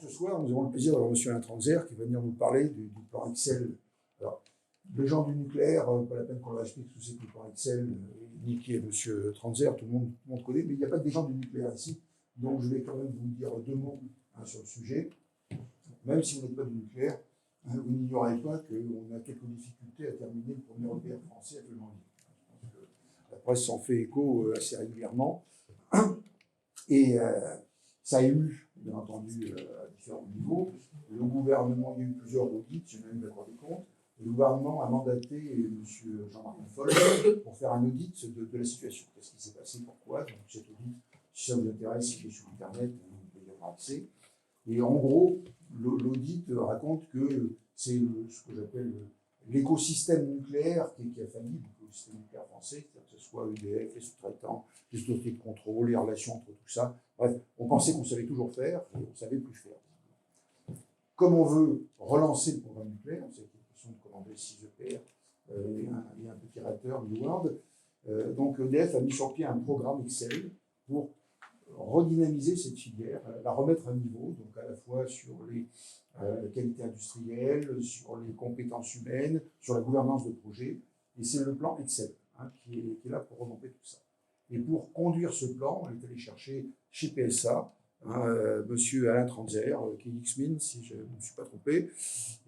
Ce soir, nous avons le plaisir d'avoir M. Alain Tranzer qui va venir nous parler du plan Excel. Alors, les gens du nucléaire, pas la peine qu'on leur explique ce que c'est que le plan Excel, ni qui est M. Tranzer, tout le monde connaît, mais il n'y a pas que des gens du nucléaire ici. Donc, je vais quand même vous dire deux mots sur le sujet. Même si vous n'êtes pas du nucléaire, vous n'ignorez pas qu'on a quelques difficultés à terminer le premier EPR français actuellement. Je pense que la presse s'en fait écho assez régulièrement. Et ça a ému, bien entendu, à différents niveaux. Le gouvernement, il y a eu plusieurs audits, j'ai même eu la Cour des comptes. Le gouvernement a mandaté M. Jean-Martin Foll pour faire un audit de la situation. Qu'est-ce qui s'est passé, pourquoi? Donc cet audit, si ça vous intéresse, il est sur Internet, vous pouvez y avoir accès. Et en gros, l'audit raconte que c'est ce que j'appelle l'écosystème nucléaire qui a failli, l'écosystème nucléaire français, que ce soit EDF, les sous-traitants, les autorités de contrôle, les relations entre tout ça. Bref, on pensait qu'on savait toujours faire et on ne savait plus faire. Comme on veut relancer le programme nucléaire, c'est une question de commander 6 EPR et un petit réacteur, Word. Donc EDF a mis sur pied un programme Excel pour redynamiser cette filière, la remettre à niveau, donc à la fois sur les qualités industrielles, sur les compétences humaines, sur la gouvernance de projet. Et c'est le plan Excel qui est là pour remonter tout ça. Et pour conduire ce plan, on est allé chercher chez PSA M. Alain Tranzer, qui est X-Min, si je ne me suis pas trompé,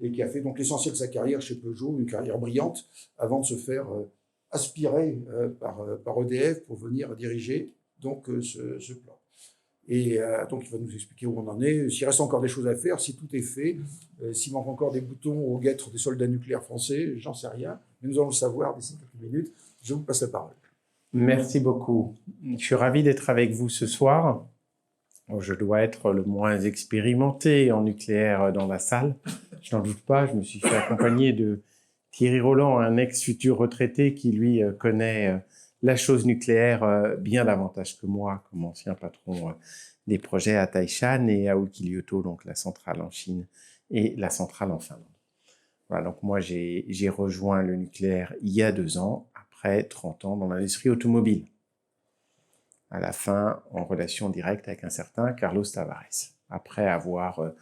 et qui a fait donc l'essentiel de sa carrière chez Peugeot, une carrière brillante, avant de se faire aspirer par EDF pour venir diriger donc ce plan. Et donc il va nous expliquer où on en est, s'il reste encore des choses à faire, si tout est fait, s'il manque encore des boutons au guêtre des soldats nucléaires français, j'en sais rien, mais nous allons le savoir d'ici quelques minutes. Je vous passe la parole. Merci beaucoup. Je suis ravi d'être avec vous ce soir. Je dois être le moins expérimenté en nucléaire dans la salle. Je n'en doute pas, je me suis fait accompagner de Thierry Roland, un ex-futur retraité qui, lui, connaît la chose nucléaire bien davantage que moi, comme ancien patron des projets à Taishan et à Olkiluoto, donc la centrale en Chine et la centrale en Finlande. Voilà, donc moi, j'ai rejoint le nucléaire il y a 2 ans, après 30 ans dans l'industrie automobile. À la fin, en relation directe avec un certain Carlos Tavares, après avoir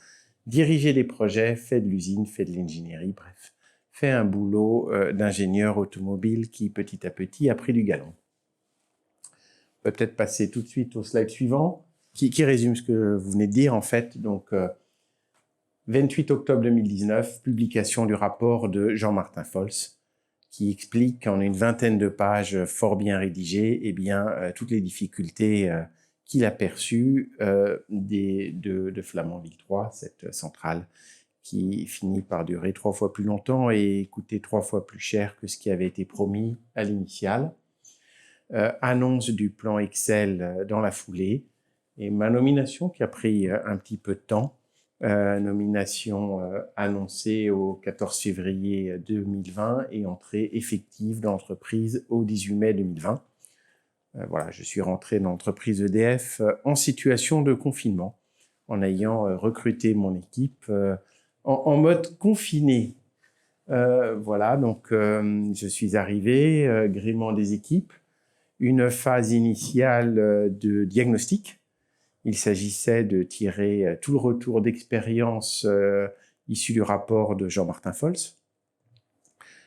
dirigé des projets, fait de l'usine, fait de l'ingénierie, bref, fait un boulot d'ingénieur automobile qui, petit à petit, a pris du galon. On peut peut-être passer tout de suite au slide suivant, qui résume ce que vous venez de dire, en fait. Donc, 28 octobre 2019, publication du rapport de Jean-Martin Foll, qui explique en une vingtaine de pages fort bien rédigées, eh bien, toutes les difficultés qu'il a perçues de Flamanville 3, cette centrale qui finit par durer 3 fois plus longtemps et coûter 3 fois plus cher que ce qui avait été promis à l'initiale. Annonce du plan Excel dans la foulée, et ma nomination qui a pris un petit peu de temps, nomination annoncée au 14 février 2020 et entrée effective dans l'entreprise au 18 mai 2020. Voilà, je suis rentré dans l'entreprise EDF en situation de confinement, en ayant recruté mon équipe en mode confiné. Voilà, donc je suis arrivé, gréement des équipes, une phase initiale de diagnostic. Il s'agissait de tirer tout le retour d'expérience issu du rapport de Jean-Martin Foll,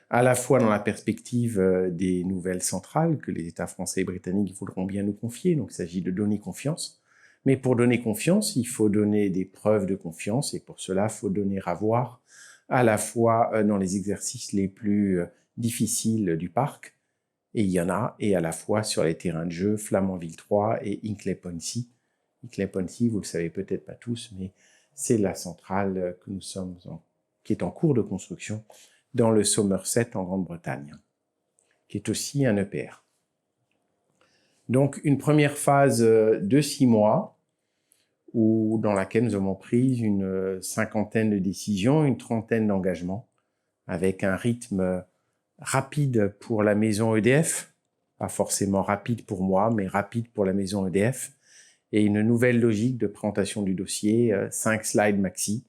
à la fois dans la perspective des nouvelles centrales que les États français et britanniques voudront bien nous confier, donc il s'agit de donner confiance. Mais pour donner confiance, il faut donner des preuves de confiance, et pour cela, il faut donner à voir à la fois dans les exercices les plus difficiles du parc, et il y en a, et à la fois sur les terrains de jeu Flamanville 3 et Hinkley-Point-C. Hinkley-Point-C, vous le savez peut-être pas tous, mais c'est la centrale que nous sommes qui est en cours de construction dans le Somerset en Grande-Bretagne, qui est aussi un EPR. Donc une première phase de 6 mois, dans laquelle nous avons pris une 50aine de décisions, une 30aine d'engagements, avec un rythme rapide pour la maison EDF, pas forcément rapide pour moi, mais rapide pour la maison EDF, et une nouvelle logique de présentation du dossier, 5 slides maxi,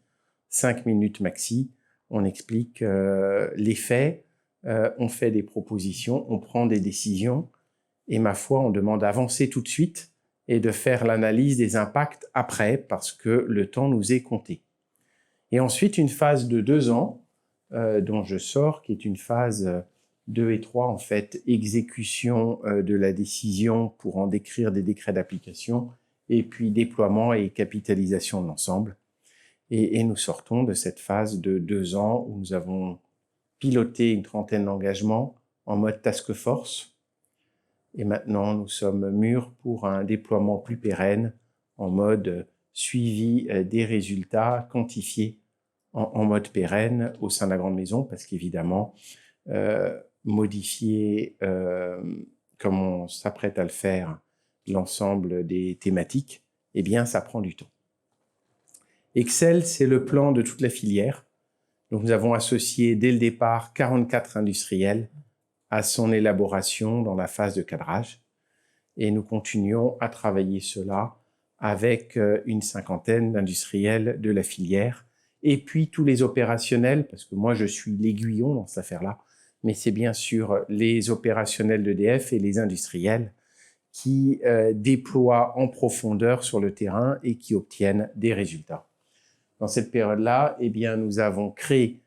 5 minutes maxi. On explique les faits, on fait des propositions, on prend des décisions, et ma foi, on demande d'avancer tout de suite et de faire l'analyse des impacts après, parce que le temps nous est compté. Et ensuite, une phase de 2 ans, dont je sors, qui est une phase 2 et 3, en fait, exécution de la décision pour en décrire des décrets d'application, et puis déploiement et capitalisation de l'ensemble. Et nous sortons de cette phase de 2 ans où nous avons piloté une trentaine d'engagements en mode task force. Et maintenant, nous sommes mûrs pour un déploiement plus pérenne en mode suivi des résultats quantifiés en mode pérenne au sein de la grande maison, parce qu'évidemment, modifier, comme on s'apprête à le faire, l'ensemble des thématiques, eh bien, ça prend du temps. Excel, c'est le plan de toute la filière. Donc, nous avons associé dès le départ 44 industriels à son élaboration dans la phase de cadrage. Et nous continuons à travailler cela avec une cinquantaine d'industriels de la filière. Et puis tous les opérationnels, parce que moi je suis l'aiguillon dans cette affaire-là, mais c'est bien sûr les opérationnels d'EDF et les industriels qui déploient en profondeur sur le terrain et qui obtiennent des résultats. Dans cette période-là, eh bien, nous avons créé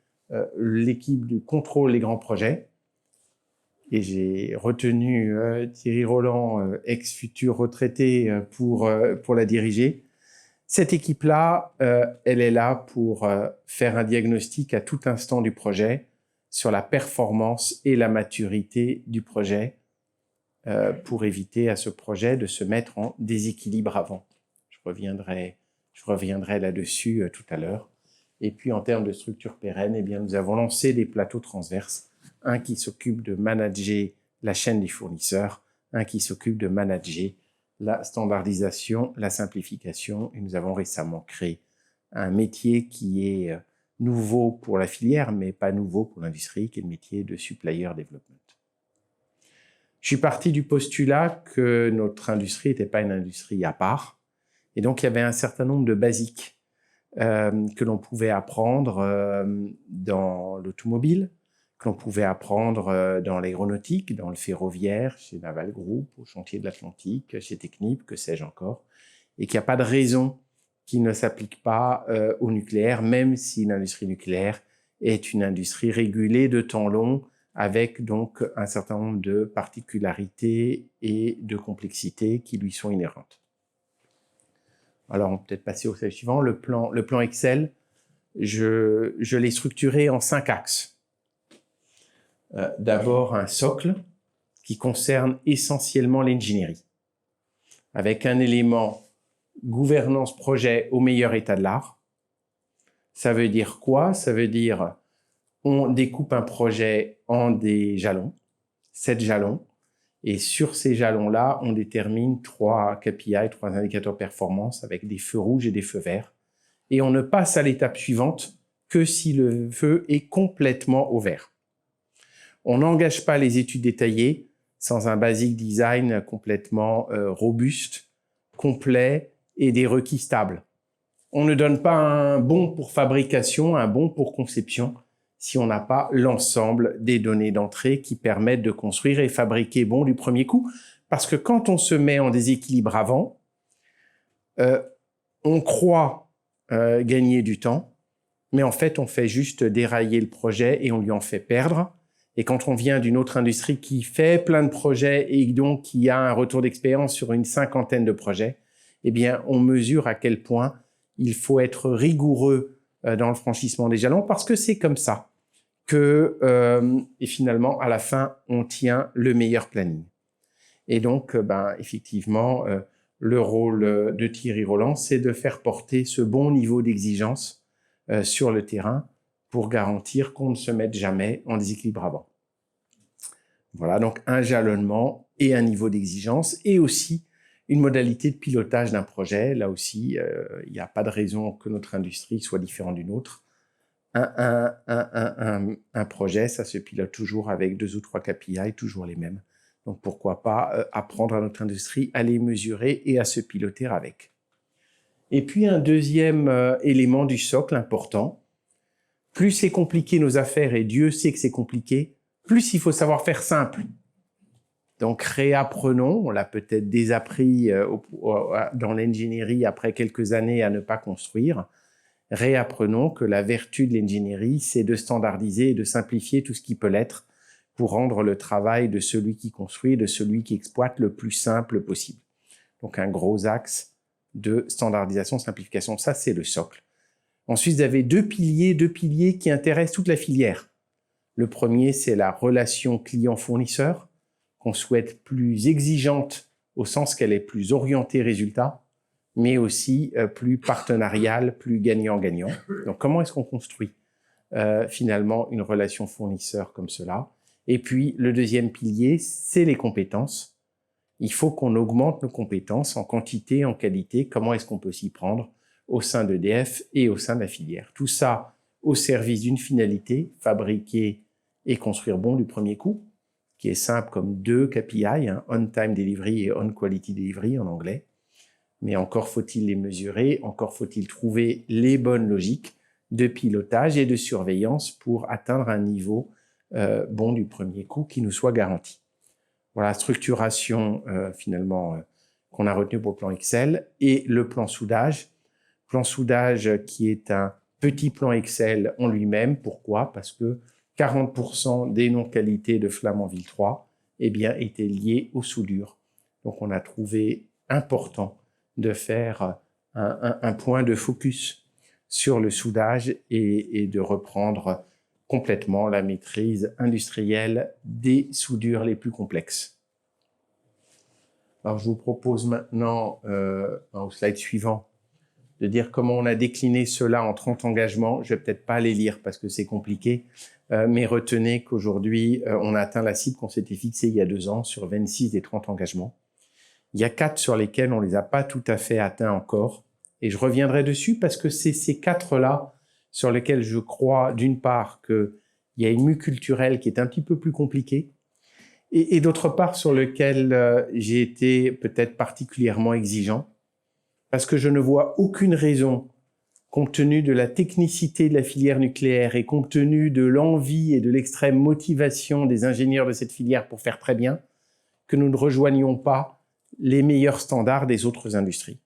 l'équipe de contrôle des grands projets. Et j'ai retenu Thierry Roland, ex-futur retraité, pour la diriger. Cette équipe-là, elle est là pour faire un diagnostic à tout instant du projet sur la performance et la maturité du projet pour éviter à ce projet de se mettre en déséquilibre avant. Je reviendrai là-dessus tout à l'heure. Et puis, en termes de structure pérenne, eh bien, nous avons lancé des plateaux transverses. Un qui s'occupe de manager la chaîne des fournisseurs, un qui s'occupe de manager la standardisation, la simplification. Et nous avons récemment créé un métier qui est nouveau pour la filière, mais pas nouveau pour l'industrie, qui est le métier de supplier development. Je suis parti du postulat que notre industrie n'était pas une industrie à part. Et donc, il y avait un certain nombre de basiques que l'on pouvait apprendre dans l'automobile, que l'on pouvait apprendre dans l'aéronautique, dans le ferroviaire, chez Naval Group, au chantier de l'Atlantique, chez Technip, que sais-je encore, et qu'il n'y a pas de raison qui ne s'applique pas au nucléaire, même si l'industrie nucléaire est une industrie régulée de temps long, avec donc un certain nombre de particularités et de complexités qui lui sont inhérentes. Alors, on peut peut-être passer au slide suivant. Le plan Excel, je l'ai structuré en 5 axes. D'abord, un socle qui concerne essentiellement l'ingénierie, avec un élément gouvernance projet au meilleur état de l'art. Ça veut dire quoi? Ça veut dire on découpe un projet en des jalons, 7 jalons, et sur ces jalons-là, on détermine 3 KPI, 3 indicateurs performance avec des feux rouges et des feux verts. Et on ne passe à l'étape suivante que si le feu est complètement au vert. On n'engage pas les études détaillées sans un basic design complètement robuste, complet et des requis stables. On ne donne pas un bon pour fabrication, un bon pour conception, si on n'a pas l'ensemble des données d'entrée qui permettent de construire et fabriquer bon du premier coup. Parce que quand on se met en déséquilibre avant, on croit gagner du temps, mais en fait, on fait juste dérailler le projet et on lui en fait perdre. Et quand on vient d'une autre industrie qui fait plein de projets et donc qui a un retour d'expérience sur une cinquantaine de projets, eh bien, on mesure à quel point il faut être rigoureux dans le franchissement des jalons parce que c'est comme ça que, et finalement, à la fin, on tient le meilleur planning. Et donc, effectivement, le rôle de Thierry Roland, c'est de faire porter ce bon niveau d'exigence sur le terrain pour garantir qu'on ne se mette jamais en déséquilibre avant. Voilà, donc un jalonnement et un niveau d'exigence et aussi une modalité de pilotage d'un projet. Là aussi, il n'y a pas de raison que notre industrie soit différente d'une autre. Un projet, ça se pilote toujours avec 2 ou 3 KPI, toujours les mêmes. Donc, pourquoi pas apprendre à notre industrie à les mesurer et à se piloter avec. Et puis, un deuxième élément du socle important, plus c'est compliqué nos affaires, et Dieu sait que c'est compliqué, plus il faut savoir faire simple. Donc, réapprenons, on l'a peut-être désappris dans l'ingénierie après quelques années à ne pas construire, réapprenons que la vertu de l'ingénierie, c'est de standardiser et de simplifier tout ce qui peut l'être pour rendre le travail de celui qui construit, de celui qui exploite le plus simple possible. Donc, un gros axe de standardisation, simplification, ça c'est le socle. Ensuite, vous avez deux piliers qui intéressent toute la filière. Le premier, c'est la relation client-fournisseur, qu'on souhaite plus exigeante au sens qu'elle est plus orientée résultat, mais aussi plus partenariale, plus gagnant-gagnant. Donc, comment est-ce qu'on construit finalement une relation fournisseur comme cela? Et puis, le deuxième pilier, c'est les compétences. Il faut qu'on augmente nos compétences en quantité, en qualité. Comment est-ce qu'on peut s'y prendre au sein d'EDF et au sein de la filière? Tout ça au service d'une finalité, fabriquer et construire bon du premier coup, qui est simple comme deux KPI, hein, On-Time Delivery et On-Quality Delivery en anglais. Mais encore faut-il les mesurer, encore faut-il trouver les bonnes logiques de pilotage et de surveillance pour atteindre un niveau bon du premier coup qui nous soit garanti. Voilà la structuration finalement qu'on a retenue pour le plan Excel et le plan soudage. Plan soudage qui est un petit plan Excel en lui-même. Pourquoi? Parce que 40% des non-qualités de Flamanville 3 eh bien, étaient liées aux soudures. Donc, on a trouvé important de faire un point de focus sur le soudage et de reprendre complètement la maîtrise industrielle des soudures les plus complexes. Alors, je vous propose maintenant, au slide suivant, de dire comment on a décliné cela en 30 engagements. Je vais peut-être pas les lire parce que c'est compliqué, mais retenez qu'aujourd'hui, on a atteint la cible qu'on s'était fixée il y a 2 ans sur 26 des 30 engagements. Il y a 4 sur lesquels on les a pas tout à fait atteints encore. Et je reviendrai dessus parce que c'est ces 4-là sur lesquels je crois, d'une part, qu'il y a une mue culturelle qui est un petit peu plus compliquée, et d'autre part, sur lequel j'ai été peut-être particulièrement exigeant, parce que je ne vois aucune raison, compte tenu de la technicité de la filière nucléaire et compte tenu de l'envie et de l'extrême motivation des ingénieurs de cette filière pour faire très bien, que nous ne rejoignions pas les meilleurs standards des autres industries.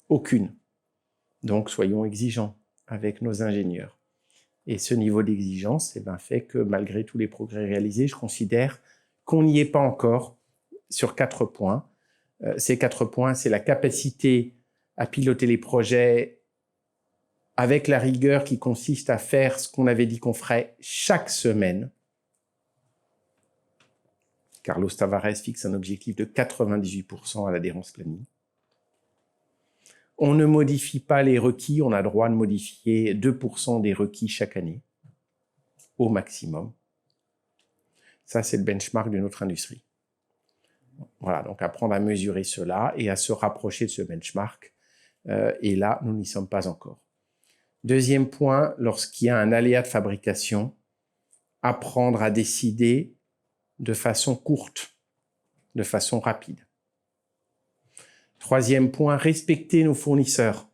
Aucune. Donc, soyons exigeants avec nos ingénieurs. Et ce niveau d'exigence fait que, malgré tous les progrès réalisés, je considère qu'on n'y est pas encore sur 4 points. Ces 4 points, c'est la capacité à piloter les projets avec la rigueur qui consiste à faire ce qu'on avait dit qu'on ferait chaque semaine. Carlos Tavares fixe un objectif de 98% à l'adhérence planning. On ne modifie pas les requis, on a droit de modifier 2% des requis chaque année, au maximum. Ça, c'est le benchmark d'une autre industrie. Voilà, donc apprendre à mesurer cela et à se rapprocher de ce benchmark. Et là, nous n'y sommes pas encore. Deuxième point, lorsqu'il y a un aléa de fabrication, apprendre à décider de façon courte, de façon rapide. Troisième point, respecter nos fournisseurs.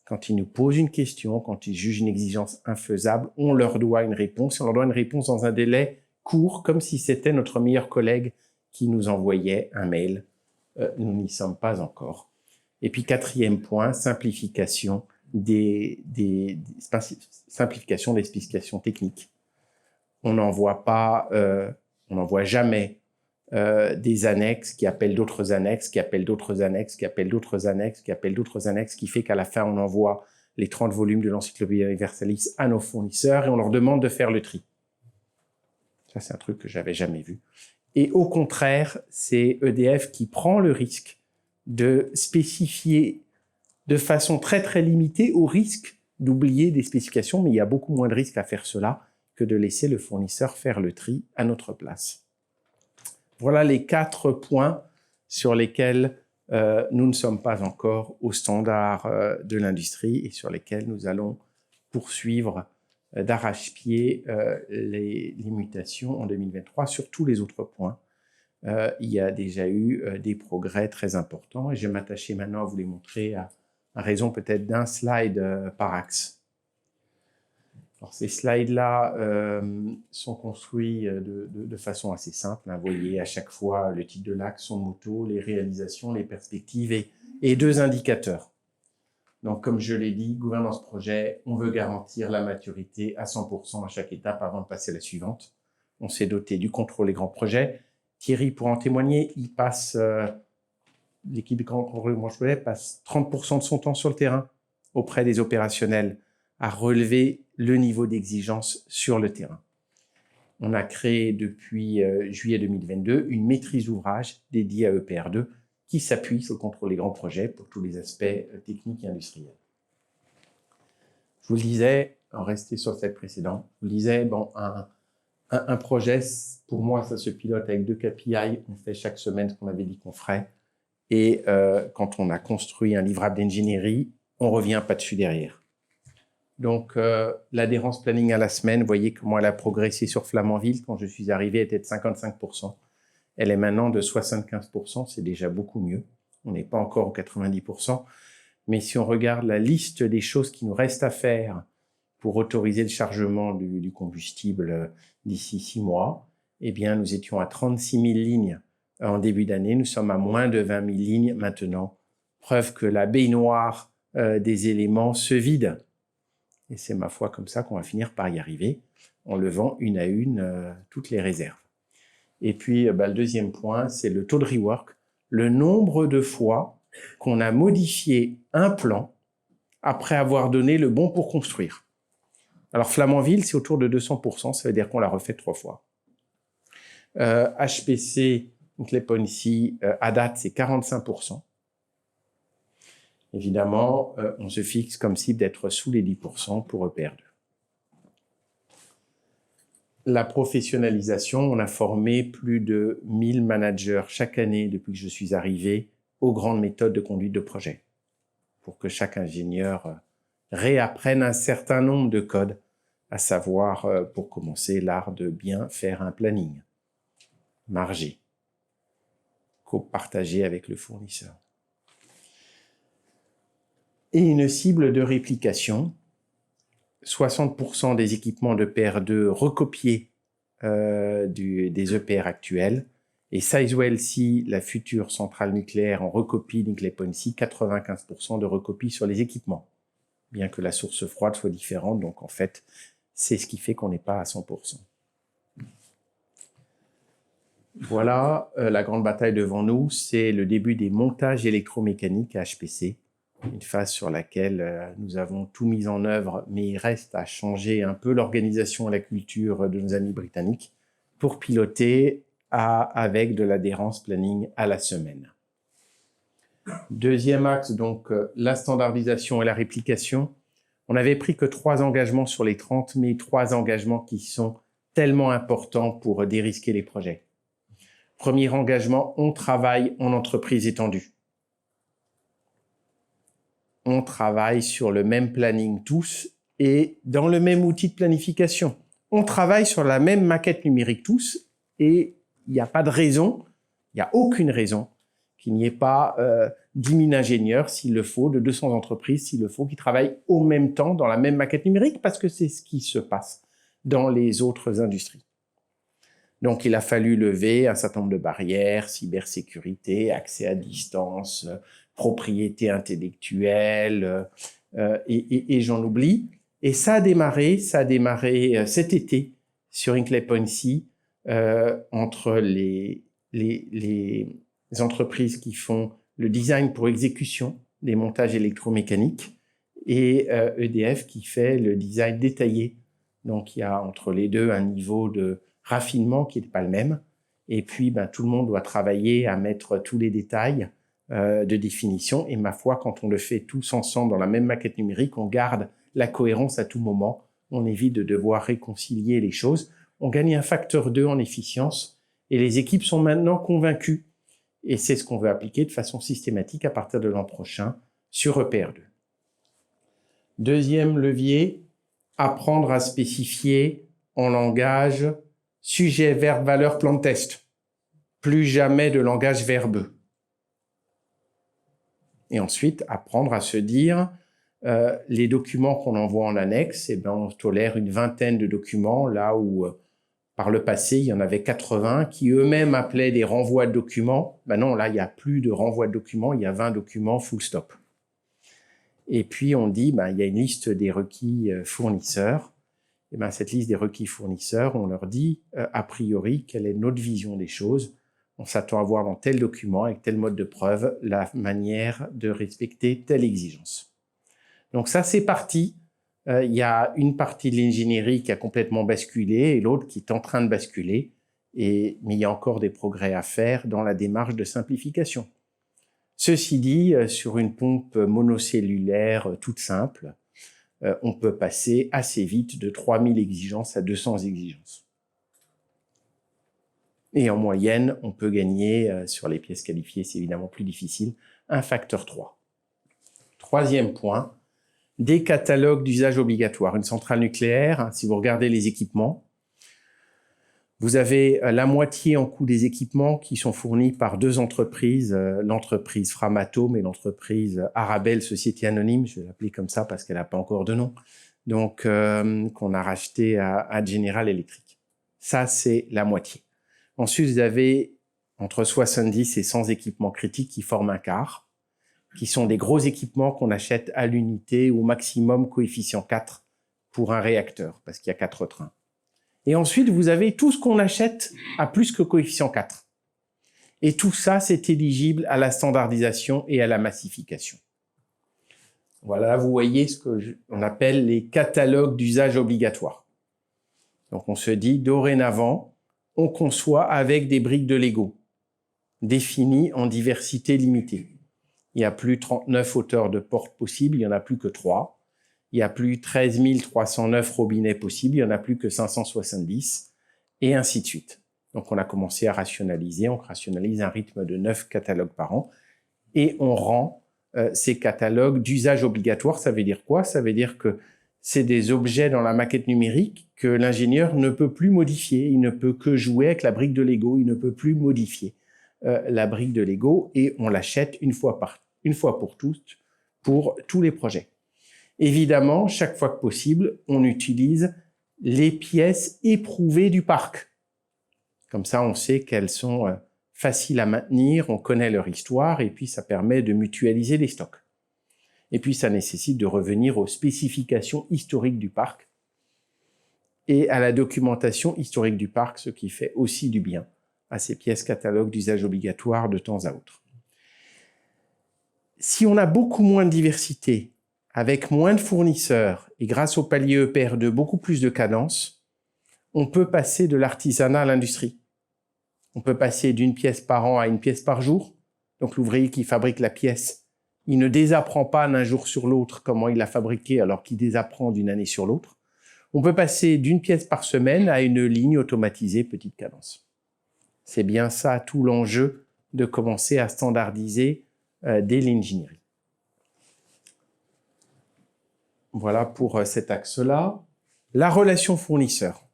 Quand ils nous posent une question, quand ils jugent une exigence infaisable, on leur doit une réponse. On leur doit une réponse dans un délai court, comme si c'était notre meilleur collègue qui nous envoyait un mail. Nous n'y sommes pas encore. Et puis, quatrième point, simplification des spécifications techniques. On n'envoie jamais des annexes qui appellent d'autres annexes, qui appellent d'autres annexes, qui appellent d'autres annexes, qui appellent d'autres annexes, qui fait qu'à la fin, on envoie les 30 volumes de l'Encyclopédie Universalis à nos fournisseurs et on leur demande de faire le tri. Ça, c'est un truc que j'avais jamais vu. Et au contraire, c'est EDF qui prend le risque de spécifier de façon très, très limitée au risque d'oublier des spécifications, mais il y a beaucoup moins de risques à faire cela que de laisser le fournisseur faire le tri à notre place. Voilà les 4 points sur lesquels nous ne sommes pas encore au standard de l'industrie et sur lesquels nous allons poursuivre d'arrache-pied les mutations en 2023. Sur tous les autres points, il y a déjà eu des progrès très importants et je vais m'attacher maintenant à vous les montrer à raison peut-être d'un slide par axe. Alors, ces slides-là sont construits de façon assez simple. Vous voyez à chaque fois le titre de l'axe, son motto, les réalisations, les perspectives et 2 indicateurs. Donc, comme je l'ai dit, gouvernance projet, on veut garantir la maturité à 100% à chaque étape avant de passer à la suivante. On s'est doté du contrôle des grands projets. Thierry pourra en témoigner, l'équipe de contrôle des grands projets passe 30% de son temps sur le terrain auprès des opérationnels à relever le niveau d'exigence sur le terrain. On a créé depuis juillet 2022 une maîtrise d'ouvrage dédiée à EPR2 qui s'appuie sur le contrôle des grands projets pour tous les aspects techniques et industriels. Je vous le disais, en restant sur le slide précédent, je vous le disais, un projet, pour moi, ça se pilote avec 2 KPI. On fait chaque semaine ce qu'on avait dit qu'on ferait. Et quand on a construit un livrable d'ingénierie, on ne revient pas dessus derrière. Donc, l'adhérence planning à la semaine, vous voyez comment elle a progressé sur Flamanville. Quand je suis arrivé, elle était de 55%. Elle est maintenant de 75%, c'est déjà beaucoup mieux. On n'est pas encore aux 90%. Mais si on regarde la liste des choses qui nous restent à faire pour autoriser le chargement du combustible d'ici 6 mois, eh bien, nous étions à 36 000 lignes en début d'année. Nous sommes à moins de 20 000 lignes maintenant. Preuve que la baignoire des éléments se vide. Et c'est ma foi comme ça qu'on va finir par y arriver, en levant une à une toutes les réserves. Et puis, le deuxième point, c'est le taux de rework, le nombre de fois qu'on a modifié un plan après avoir donné le bon pour construire. Alors, Flamanville, c'est autour de 200%, ça veut dire qu'on l'a refait 3 fois. HPC, Hinkley-Point-C, à date, c'est 45%. Évidemment, on se fixe comme cible d'être sous les 10% pour EPR2. La professionnalisation, on a formé plus de 1000 managers chaque année depuis que je suis arrivé aux grandes méthodes de conduite de projet pour que chaque ingénieur réapprenne un certain nombre de codes, à savoir, pour commencer, l'art de bien faire un planning, marger, co-partager avec le fournisseur. Et une cible de réplication, 60% des équipements de PR2 recopiés des EPR actuels, et Sizewell C, la future centrale nucléaire en recopie d'Hinkley-Point-C, 95% de recopie sur les équipements, bien que la source froide soit différente, donc en fait, c'est ce qui fait qu'on n'est pas à 100%. Voilà, la grande bataille devant nous, c'est le début des montages électromécaniques à HPC, une phase sur laquelle nous avons tout mis en œuvre, mais il reste à changer un peu l'organisation et la culture de nos amis britanniques pour piloter avec de l'adhérence planning à la semaine. Deuxième axe, donc la standardisation et la réplication. On n'avait pris que 3 engagements sur les 30, mais 3 engagements qui sont tellement importants pour dérisquer les projets. Premier engagement, on travaille en entreprise étendue. On travaille sur le même planning tous et dans le même outil de planification. On travaille sur la même maquette numérique tous et il n'y a pas de raison, il n'y a aucune raison qu'il n'y ait pas 10 000 ingénieurs, s'il le faut, de 200 entreprises, s'il le faut, qui travaillent au même temps dans la même maquette numérique parce que c'est ce qui se passe dans les autres industries. Donc, il a fallu lever un certain nombre de barrières, cybersécurité, accès à distance, propriété intellectuelle, et j'en oublie. Et ça a démarré cet été sur Hinkley-Point-C entre les entreprises qui font le design pour exécution des montages électromécaniques et EDF qui fait le design détaillé. Donc, il y a entre les deux un niveau de raffinement qui n'est pas le même. Et puis, tout le monde doit travailler à mettre tous les détails de définition. Et ma foi, quand on le fait tous ensemble dans la même maquette numérique, on garde la cohérence à tout moment. On évite de devoir réconcilier les choses. On gagne un facteur 2 en efficience. Et les équipes sont maintenant convaincues. Et c'est ce qu'on veut appliquer de façon systématique à partir de l'an prochain sur EPR2. Deuxième levier, apprendre à spécifier en langage sujet, verbe, valeur, plan de test. Plus jamais de langage verbeux. Et ensuite, apprendre à se dire Les documents qu'on envoie en annexe, eh ben, on tolère une vingtaine de documents, là où par le passé, il y en avait 80 qui eux-mêmes appelaient des renvois de documents. Ben non, là, il n'y a plus de renvoi de documents, il y a 20 documents full stop. Et puis, on dit, ben, il y a une liste des requis fournisseurs. Et ben, cette liste des requis fournisseurs, on leur dit, a priori, quelle est notre vision des choses. On s'attend à voir dans tel document, avec tel mode de preuve, la manière de respecter telle exigence. Donc ça, c'est parti. Il y a une partie de l'ingénierie qui a complètement basculé et l'autre qui est en train de basculer. Mais il y a encore des progrès à faire dans la démarche de simplification. Ceci dit, sur une pompe monocellulaire toute simple, on peut passer assez vite de 3000 exigences à 200 exigences. Et en moyenne, on peut gagner, sur les pièces qualifiées, c'est évidemment plus difficile, un facteur 3. Troisième point, des catalogues d'usage obligatoire. Une centrale nucléaire, si vous regardez les équipements, vous avez la moitié en coût des équipements qui sont fournis par deux entreprises, l'entreprise Framatome et l'entreprise Arabelle Société Anonyme, je vais l'appeler comme ça parce qu'elle n'a pas encore de nom, donc qu'on a racheté à General Electric. Ça, c'est la moitié. Ensuite, vous avez entre 70 et 100 équipements critiques qui forment un quart, qui sont des gros équipements qu'on achète à l'unité au maximum coefficient 4 pour un réacteur, parce qu'il y a 4 trains. Et ensuite, vous avez tout ce qu'on achète à plus que coefficient 4. Et tout ça, c'est éligible à la standardisation et à la massification. Voilà, vous voyez ce qu'on appelle les catalogues d'usage obligatoire. Donc, on se dit, dorénavant, on conçoit avec des briques de Lego, définies en diversité limitée. Il n'y a plus 39 hauteurs de portes possibles, il n'y en a plus que 3. Il n'y a plus 13 309 robinets possibles, il n'y en a plus que 570, et ainsi de suite. Donc, on a commencé à rationaliser, on rationalise un rythme de 9 catalogues par an, et on rend ces catalogues d'usage obligatoire. Ça veut dire quoi? Ça veut dire que c'est des objets dans la maquette numérique que l'ingénieur ne peut plus modifier, il ne peut que jouer avec la brique de Lego, il ne peut plus modifier la brique de Lego, et on l'achète une fois pour toutes, pour tous les projets. Évidemment, chaque fois que possible, on utilise les pièces éprouvées du parc. Comme ça, on sait qu'elles sont faciles à maintenir, on connaît leur histoire, et puis ça permet de mutualiser les stocks. Et puis, ça nécessite de revenir aux spécifications historiques du parc et à la documentation historique du parc, ce qui fait aussi du bien à ces pièces catalogues d'usage obligatoire de temps à autre. Si on a beaucoup moins de diversité, avec moins de fournisseurs et grâce au palier EPR2 beaucoup plus de cadence, on peut passer de l'artisanat à l'industrie. On peut passer d'une pièce par an à une pièce par jour. Donc l'ouvrier qui fabrique la pièce, il ne désapprend pas d'un jour sur l'autre comment il l'a fabriquée alors qu'il désapprend d'une année sur l'autre. On peut passer d'une pièce par semaine à une ligne automatisée petite cadence. C'est bien ça tout l'enjeu de commencer à standardiser dès l'ingénierie. Voilà pour cet axe-là. La relation fournisseur.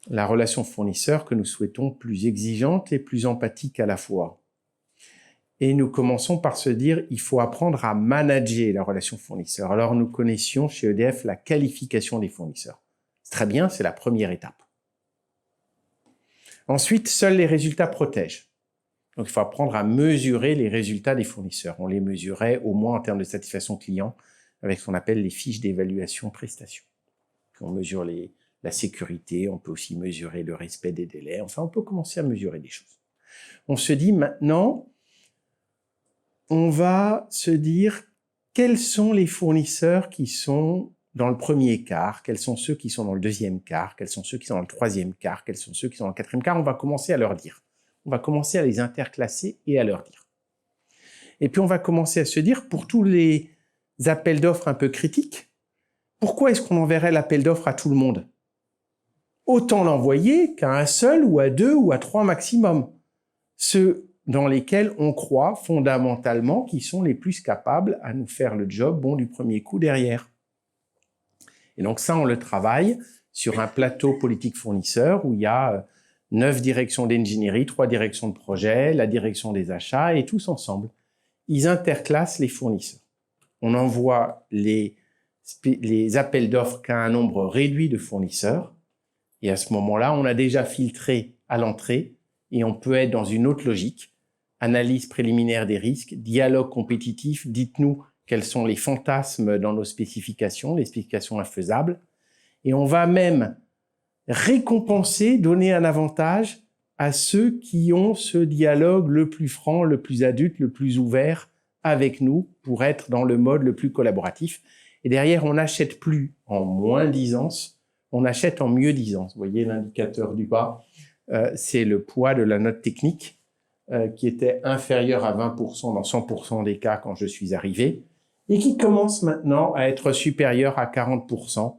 La relation fournisseur que nous souhaitons plus exigeante et plus empathique à la fois. Et nous commençons par se dire, il faut apprendre à manager la relation fournisseur. Alors nous connaissions chez EDF la qualification des fournisseurs. C'est très bien, c'est la première étape. Ensuite, seuls les résultats protègent. Donc, il faut apprendre à mesurer les résultats des fournisseurs. On les mesurait au moins en termes de satisfaction client avec ce qu'on appelle les fiches d'évaluation prestation. Puis on mesure la sécurité, on peut aussi mesurer le respect des délais. Enfin, on peut commencer à mesurer des choses. On se dit maintenant, on va se dire quels sont les fournisseurs qui sont dans le premier quart, quels sont ceux qui sont dans le deuxième quart, quels sont ceux qui sont dans le troisième quart, quels sont ceux qui sont dans le quatrième quart. On va commencer à leur dire. On va commencer à les interclasser et à leur dire. Et puis on va commencer à se dire, pour tous les appels d'offres un peu critiques, pourquoi est-ce qu'on enverrait l'appel d'offres à tout le monde? Autant l'envoyer qu'à un seul ou à 2 ou à 3 maximum. Ceux dans lesquels on croit fondamentalement qu'ils sont les plus capables à nous faire le job bon du premier coup derrière. Et donc ça, on le travaille sur un plateau politique fournisseur où il y a 9 directions d'ingénierie, 3 directions de projet, la direction des achats, et tous ensemble, ils interclassent les fournisseurs. on envoie les appels d'offres qu'à un nombre réduit de fournisseurs. Et à ce moment-là, on a déjà filtré à l'entrée et on peut être dans une autre logique. Analyse préliminaire des risques, dialogue compétitif, dites-nous quels sont les fantasmes dans nos spécifications, les spécifications infaisables. Et on va même récompenser, donner un avantage à ceux qui ont ce dialogue le plus franc, le plus adulte, le plus ouvert avec nous pour être dans le mode le plus collaboratif. Et derrière, on n'achète plus en moins-disance, on achète en mieux-disance. Vous voyez l'indicateur du bas, c'est le poids de la note technique qui était inférieur à 20% dans 100% des cas quand je suis arrivé et qui commence maintenant à être supérieur à 40%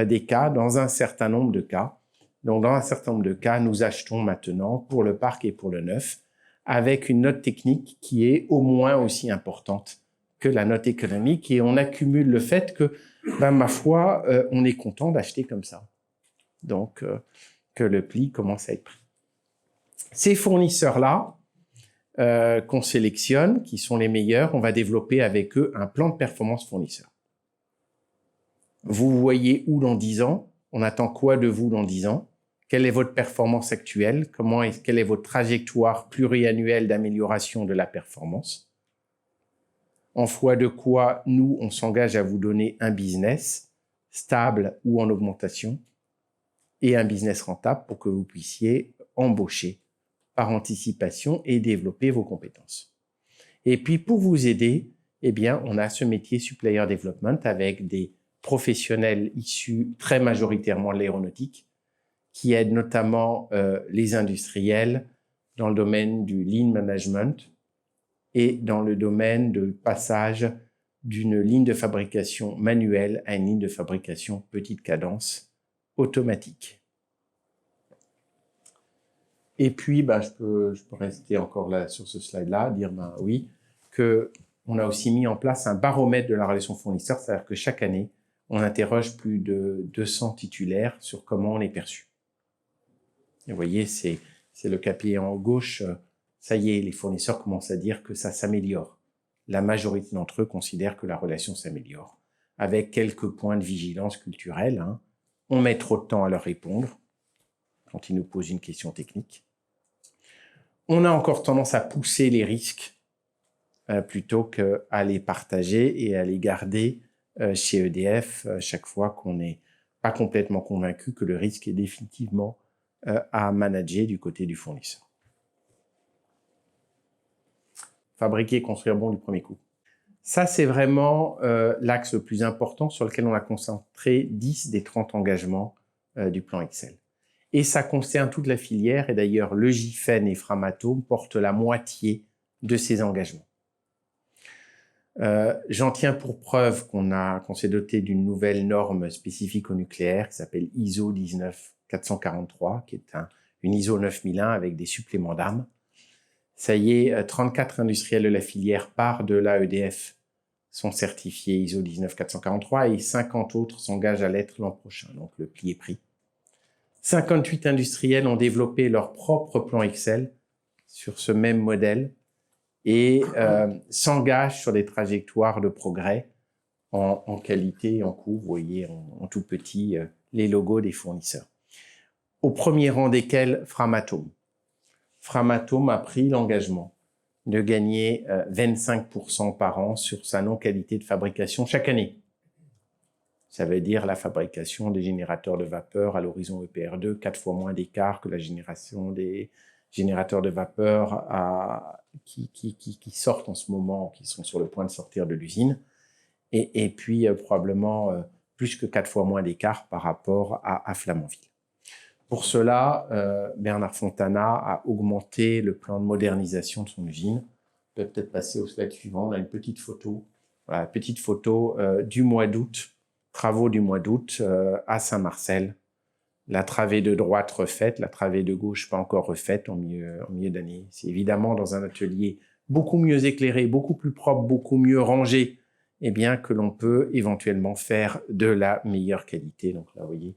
des cas dans un certain nombre de cas. Donc, dans un certain nombre de cas, nous achetons maintenant pour le parc et pour le neuf avec une note technique qui est au moins aussi importante que la note économique et on accumule le fait que, ma foi, on est content d'acheter comme ça. Donc, que le pli commence à être pris. Ces fournisseurs-là qu'on sélectionne, qui sont les meilleurs, on va développer avec eux un plan de performance fournisseur. Vous voyez où dans 10 ans? On attend quoi de vous dans 10 ans? Quelle est votre performance actuelle? Quelle est votre trajectoire pluriannuelle d'amélioration de la performance? En foi de quoi, nous, on s'engage à vous donner un business stable ou en augmentation et un business rentable pour que vous puissiez embaucher par anticipation et développer vos compétences. Et puis, pour vous aider, eh bien, on a ce métier Supplier Development avec des professionnels issus très majoritairement de l'aéronautique qui aident notamment les industriels dans le domaine du lean management et dans le domaine de passage d'une ligne de fabrication manuelle à une ligne de fabrication petite cadence automatique. Et puis, je peux rester encore là sur ce slide-là, dire oui, qu'on a aussi mis en place un baromètre de la relation fournisseur, c'est-à-dire que chaque année, on interroge plus de 200 titulaires sur comment on est perçu. Et vous voyez, c'est le capier en gauche. Ça y est, les fournisseurs commencent à dire que ça s'améliore. La majorité d'entre eux considèrent que la relation s'améliore, avec quelques points de vigilance culturelle. On met trop de temps à leur répondre quand ils nous posent une question technique. On a encore tendance à pousser les risques plutôt qu'à les partager et à les garder chez EDF chaque fois qu'on n'est pas complètement convaincu que le risque est définitivement à manager du côté du fournisseur. Fabriquer et construire bon du premier coup. Ça, c'est vraiment l'axe le plus important sur lequel on a concentré 10 des 30 engagements du plan Excel. Et ça concerne toute la filière, et d'ailleurs le GIFEN et Framatome portent la moitié de ces engagements. J'en tiens pour preuve qu'on s'est doté d'une nouvelle norme spécifique au nucléaire qui s'appelle ISO 19443, qui est une ISO 9001 avec des suppléments d'âme. Ça y est, 34 industriels de la filière par de l'EDF sont certifiés ISO 19443 et 50 autres s'engagent à l'être l'an prochain. Donc le pli est pris. 58 industriels ont développé leur propre plan Excel sur ce même modèle et s'engagent sur des trajectoires de progrès en qualité et en coût. Vous voyez en tout petit les logos des fournisseurs. Au premier rang desquels Framatome. Framatome a pris l'engagement de gagner 25% par an sur sa non-qualité de fabrication chaque année. Ça veut dire la fabrication des générateurs de vapeur à l'horizon EPR2, 4 fois moins d'écart que la génération des générateurs de vapeur qui sortent en ce moment, qui sont sur le point de sortir de l'usine, et puis probablement plus que 4 fois moins d'écart par rapport à Flamanville. Pour cela, Bernard Fontana a augmenté le plan de modernisation de son usine. On peut peut-être passer au slide suivant. On a une petite photo, voilà, petite photo du mois d'août, travaux du mois d'août à Saint-Marcel. La travée de droite refaite, la travée de gauche pas encore refaite en milieu d'année. C'est évidemment dans un atelier beaucoup mieux éclairé, beaucoup plus propre, beaucoup mieux rangé, et bien que l'on peut éventuellement faire de la meilleure qualité. Donc là, vous voyez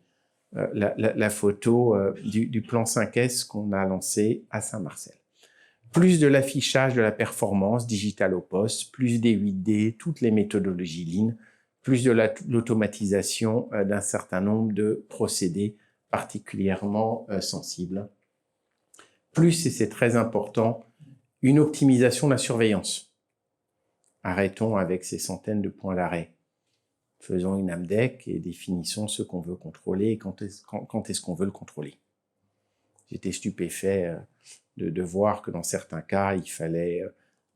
la photo du plan 5S qu'on a lancé à Saint-Marcel. plus de l'affichage de la performance digital au poste, plus des 8D, toutes les méthodologies Lean, plus de l'automatisation d'un certain nombre de procédés particulièrement sensibles. Plus, et c'est très important, une optimisation de la surveillance. Arrêtons avec ces centaines de points d'arrêt. Faisons une AMDEC et définissons ce qu'on veut contrôler et quand est-ce qu'on veut le contrôler. J'étais stupéfait de voir que dans certains cas, il fallait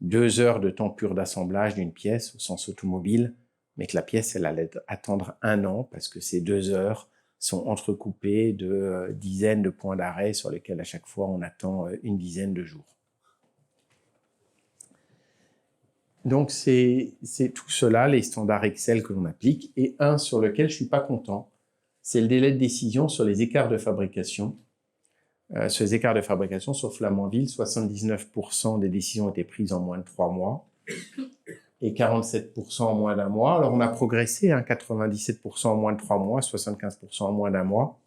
2 heures de temps pur d'assemblage d'une pièce au sens automobile, mais que la pièce, elle allait attendre 1 an parce que ces 2 heures sont entrecoupées de dizaines de points d'arrêt sur lesquels à chaque fois on attend une dizaine de jours. Donc c'est tout cela, les standards Excel que l'on applique, et un sur lequel je suis pas content, c'est le délai de décision sur les écarts de fabrication. Sur les écarts de fabrication, sur Flamanville, 79% des décisions étaient prises en moins de 3 mois et 47% en moins d'1 mois. Alors on a progressé, 97% en moins de 3 mois, 75% en moins d'1 mois.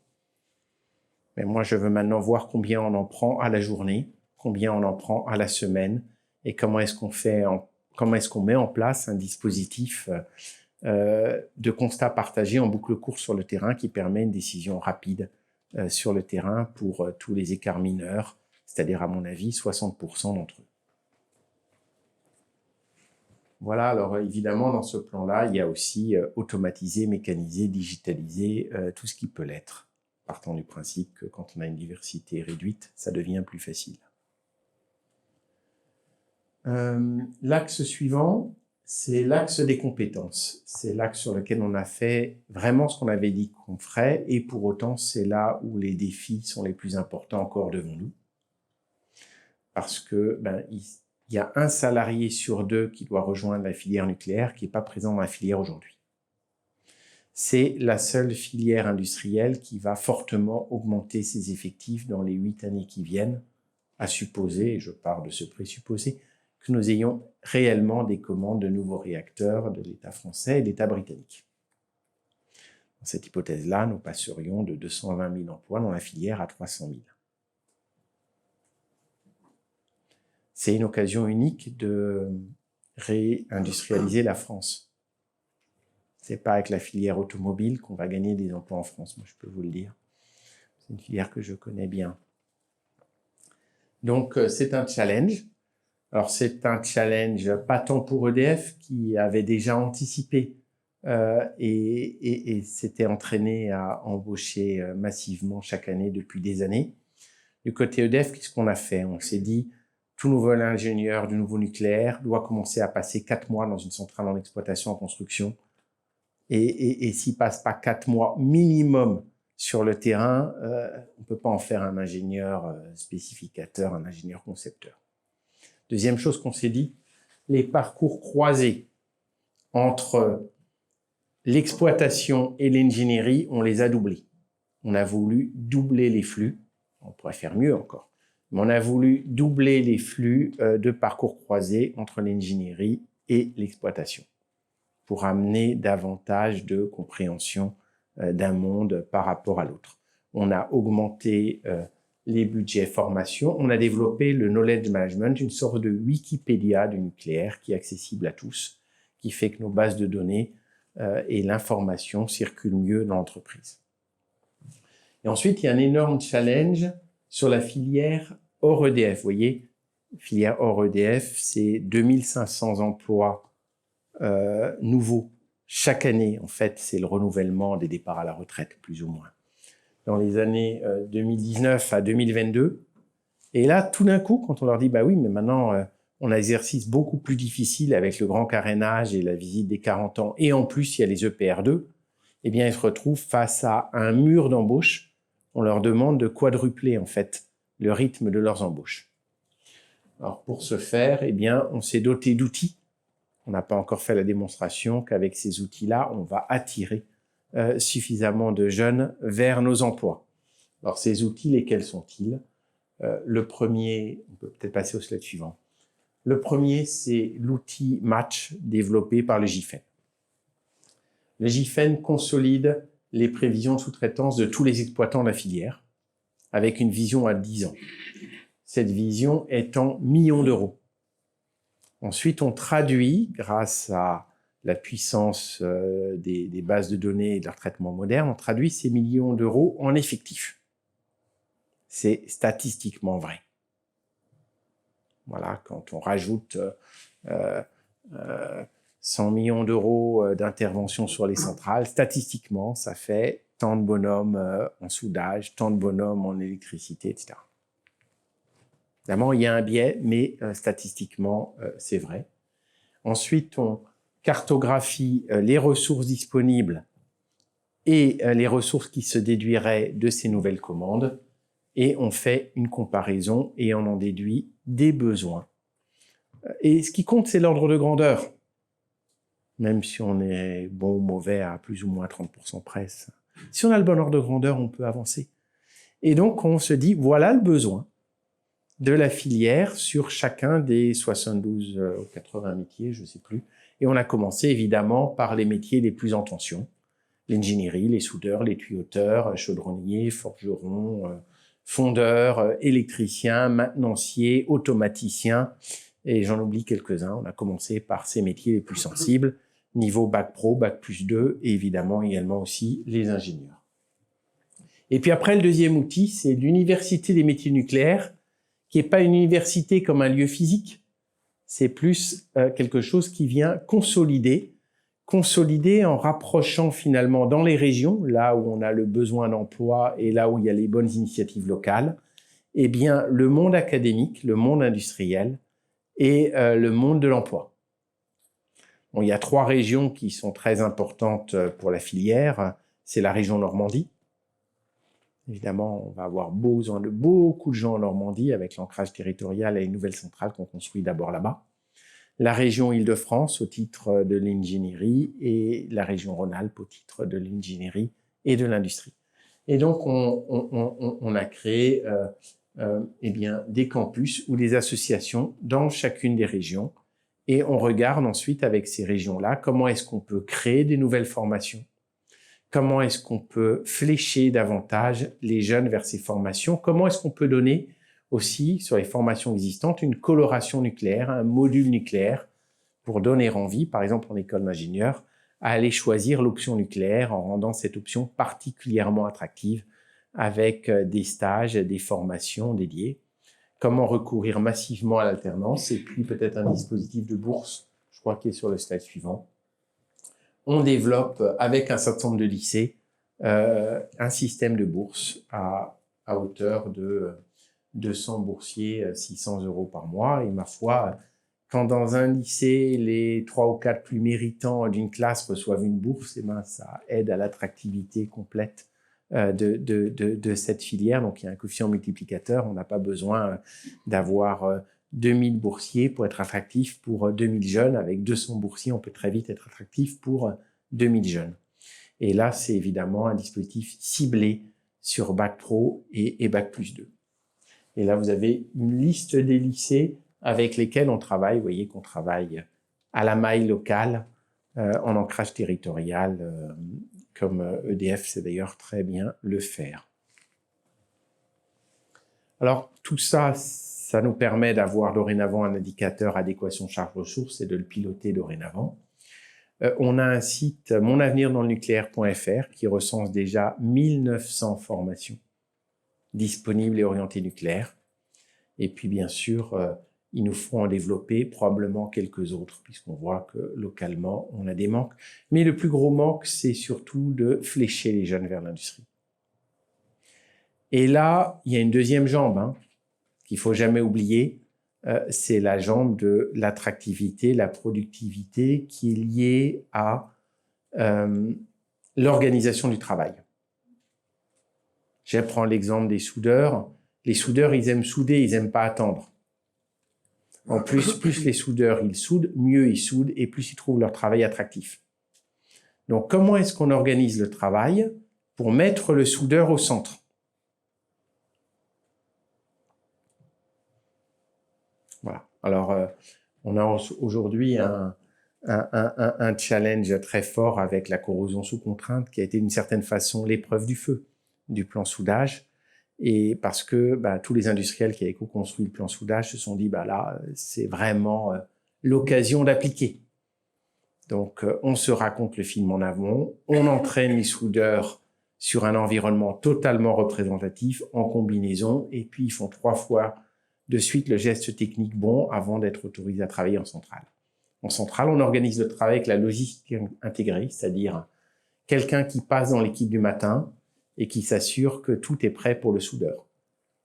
Mais moi, je veux maintenant voir combien on en prend à la journée, combien on en prend à la semaine, et comment est-ce qu'on met en place un dispositif de constat partagé en boucle courte sur le terrain qui permet une décision rapide sur le terrain pour tous les écarts mineurs, c'est-à-dire à mon avis 60% d'entre eux. Voilà, alors évidemment dans ce plan-là, il y a aussi automatiser, mécaniser, digitaliser tout ce qui peut l'être, partant du principe que quand on a une diversité réduite, ça devient plus facile. L'axe suivant, c'est l'axe des compétences. C'est l'axe sur lequel on a fait vraiment ce qu'on avait dit qu'on ferait, et pour autant, c'est là où les défis sont les plus importants encore devant nous. Parce que il y a 1 salarié sur 2 qui doit rejoindre la filière nucléaire qui n'est pas présent dans la filière aujourd'hui. C'est la seule filière industrielle qui va fortement augmenter ses effectifs dans les 8 années qui viennent, à supposer, et je pars de ce présupposé, que nous ayons réellement des commandes de nouveaux réacteurs de l'État français et de l'État britannique. Dans cette hypothèse-là, nous passerions de 220 000 emplois dans la filière à 300 000. C'est une occasion unique de réindustrialiser la France. C'est pas avec la filière automobile qu'on va gagner des emplois en France, moi je peux vous le dire. C'est une filière que je connais bien. Donc c'est un challenge. Alors c'est un challenge pas tant pour EDF qui avait déjà anticipé et s'était entraîné à embaucher massivement chaque année depuis des années. Du côté EDF, qu'est-ce qu'on a fait? On s'est dit, tout nouvel ingénieur du nouveau nucléaire doit commencer à passer 4 mois dans une centrale en exploitation, en construction. Et s'il passe pas 4 mois minimum sur le terrain, on peut pas en faire un ingénieur spécificateur, un ingénieur concepteur. Deuxième chose qu'on s'est dit, les parcours croisés entre l'exploitation et l'ingénierie, on les a doublés. On a voulu doubler les flux, on pourrait faire mieux encore, mais on a voulu doubler les flux de parcours croisés entre l'ingénierie et l'exploitation pour amener davantage de compréhension d'un monde par rapport à l'autre. On a augmenté les budgets formation, on a développé le knowledge management, une sorte de Wikipédia du nucléaire qui est accessible à tous, qui fait que nos bases de données et l'information circulent mieux dans l'entreprise. Et ensuite, il y a un énorme challenge sur la filière hors EDF. Vous voyez, filière hors EDF, c'est 2500 emplois nouveaux chaque année. En fait, c'est le renouvellement des départs à la retraite, plus ou moins, dans les années 2019 à 2022. Et là, tout d'un coup, quand on leur dit « bah oui, mais maintenant, on a un exercice beaucoup plus difficile avec le grand carénage et la visite des 40 ans, et en plus, il y a les EPR2 », eh bien, ils se retrouvent face à un mur d'embauche. On leur demande de quadrupler, en fait, le rythme de leurs embauches. Alors, pour ce faire, eh bien, on s'est doté d'outils. On n'a pas encore fait la démonstration qu'avec ces outils-là, on va attirer suffisamment de jeunes vers nos emplois. Alors, ces outils, lesquels sont-ils? Le premier, on peut peut-être passer au slide suivant. Le premier, c'est l'outil Match développé par le GIFEN. Le GIFEN consolide les prévisions de sous-traitance de tous les exploitants de la filière avec une vision à 10 ans. cette vision est en millions d'euros. Ensuite, on traduit, grâce à la puissance des bases de données et de leur traitement moderne, on traduit ces millions d'euros en effectifs. C'est statistiquement vrai. Voilà, quand on rajoute 100 millions d'euros d'intervention sur les centrales, statistiquement, ça fait tant de bonhommes en soudage, tant de bonhommes en électricité, etc. Évidemment, il y a un biais, mais statistiquement, c'est vrai. Ensuite, on cartographie les ressources disponibles et les ressources qui se déduiraient de ces nouvelles commandes, et on fait une comparaison et on en déduit des besoins. Et ce qui compte, c'est l'ordre de grandeur. Même si on est bon ou mauvais à plus ou moins 30% près. Si on a le bon ordre de grandeur, on peut avancer. Et donc, on se dit, voilà le besoin de la filière sur chacun des 72 ou 80 métiers, je ne sais plus. Et on a commencé évidemment par les métiers les plus en tension. L'ingénierie, les soudeurs, les tuyauteurs, chaudronniers, forgerons, fondeurs, électriciens, maintenanciers, automaticiens, et j'en oublie quelques-uns. On a commencé par ces métiers les plus sensibles, niveau Bac Pro, Bac plus 2, et évidemment également aussi les ingénieurs. Et puis après, le deuxième outil, c'est l'université des métiers nucléaires, qui n'est pas une université comme un lieu physique, c'est plus quelque chose qui vient consolider en rapprochant finalement dans les régions, là où on a le besoin d'emploi et là où il y a les bonnes initiatives locales, eh bien le monde académique, le monde industriel et le monde de l'emploi. Bon, il y a 3 régions qui sont très importantes pour la filière. C'est la région Normandie. Évidemment, on va avoir besoin de beaucoup de gens en Normandie avec l'ancrage territorial et les nouvelles centrales qu'on construit d'abord là-bas. La région Île-de-France au titre de l'ingénierie et la région Rhône-Alpes au titre de l'ingénierie et de l'industrie. Et donc, on a créé eh bien, des campus ou des associations dans chacune des régions. Et on regarde ensuite avec ces régions-là comment est-ce qu'on peut créer des nouvelles formations. Comment est-ce qu'on peut flécher davantage les jeunes vers ces formations? Comment est-ce qu'on peut donner aussi, sur les formations existantes, une coloration nucléaire, un module nucléaire, pour donner envie, par exemple en école d'ingénieur, à aller choisir l'option nucléaire en rendant cette option particulièrement attractive avec des stages, des formations dédiées. Comment recourir massivement à l'alternance et puis peut-être un dispositif de bourse, je crois qu'il est sur le slide suivant. On développe avec un certain nombre de lycées un système de bourse à hauteur de 200 boursiers, 600 € par mois. Et ma foi, quand dans un lycée, les 3 ou 4 plus méritants d'une classe reçoivent une bourse, eh ben, ça aide à l'attractivité complète de cette filière. Donc, il y a un coefficient multiplicateur. On n'a pas besoin d'avoir 2000 boursiers pour être attractif pour 2000 jeunes. Avec 200 boursiers, on peut très vite être attractif pour 2000 jeunes. Et là, c'est évidemment un dispositif ciblé sur Bac Pro et Bac plus 2. Et là, vous avez une liste des lycées avec lesquels on travaille. Vous voyez qu'on travaille à la maille locale, en ancrage territorial, comme EDF sait d'ailleurs très bien le faire. Alors, tout ça, ça nous permet d'avoir dorénavant un indicateur adéquation charge-ressources et de le piloter dorénavant. On a un site monavenirdans-le-nucléaire.fr qui recense déjà 1900 formations disponibles et orientées nucléaires. Et puis, bien sûr, il nous faut en développer probablement quelques autres, puisqu'on voit que localement, on a des manques. Mais le plus gros manque, c'est surtout de flécher les jeunes vers l'industrie. Et là, il y a une deuxième jambe qu'il ne faut jamais oublier, c'est la jambe de l'attractivité, la productivité qui est liée à l'organisation du travail. Je prends l'exemple des soudeurs. Les soudeurs, ils aiment souder, ils n'aiment pas attendre. En plus les soudeurs, ils soudent, mieux ils soudent et plus ils trouvent leur travail attractif. Donc, comment est-ce qu'on organise le travail pour mettre le soudeur au centre? Voilà. Alors, on a aujourd'hui un challenge très fort avec la corrosion sous contrainte qui a été d'une certaine façon l'épreuve du feu du plan soudage. Et parce que tous les industriels qui avaient co-construit le plan soudage se sont dit, là, c'est vraiment l'occasion d'appliquer. Donc, on se raconte le film en amont, on entraîne les soudeurs sur un environnement totalement représentatif, en combinaison, et puis ils font 3 fois de suite le geste technique bon avant d'être autorisés à travailler en centrale. En centrale, on organise le travail avec la logistique intégrée, c'est-à-dire quelqu'un qui passe dans l'équipe du matin et qui s'assure que tout est prêt pour le soudeur.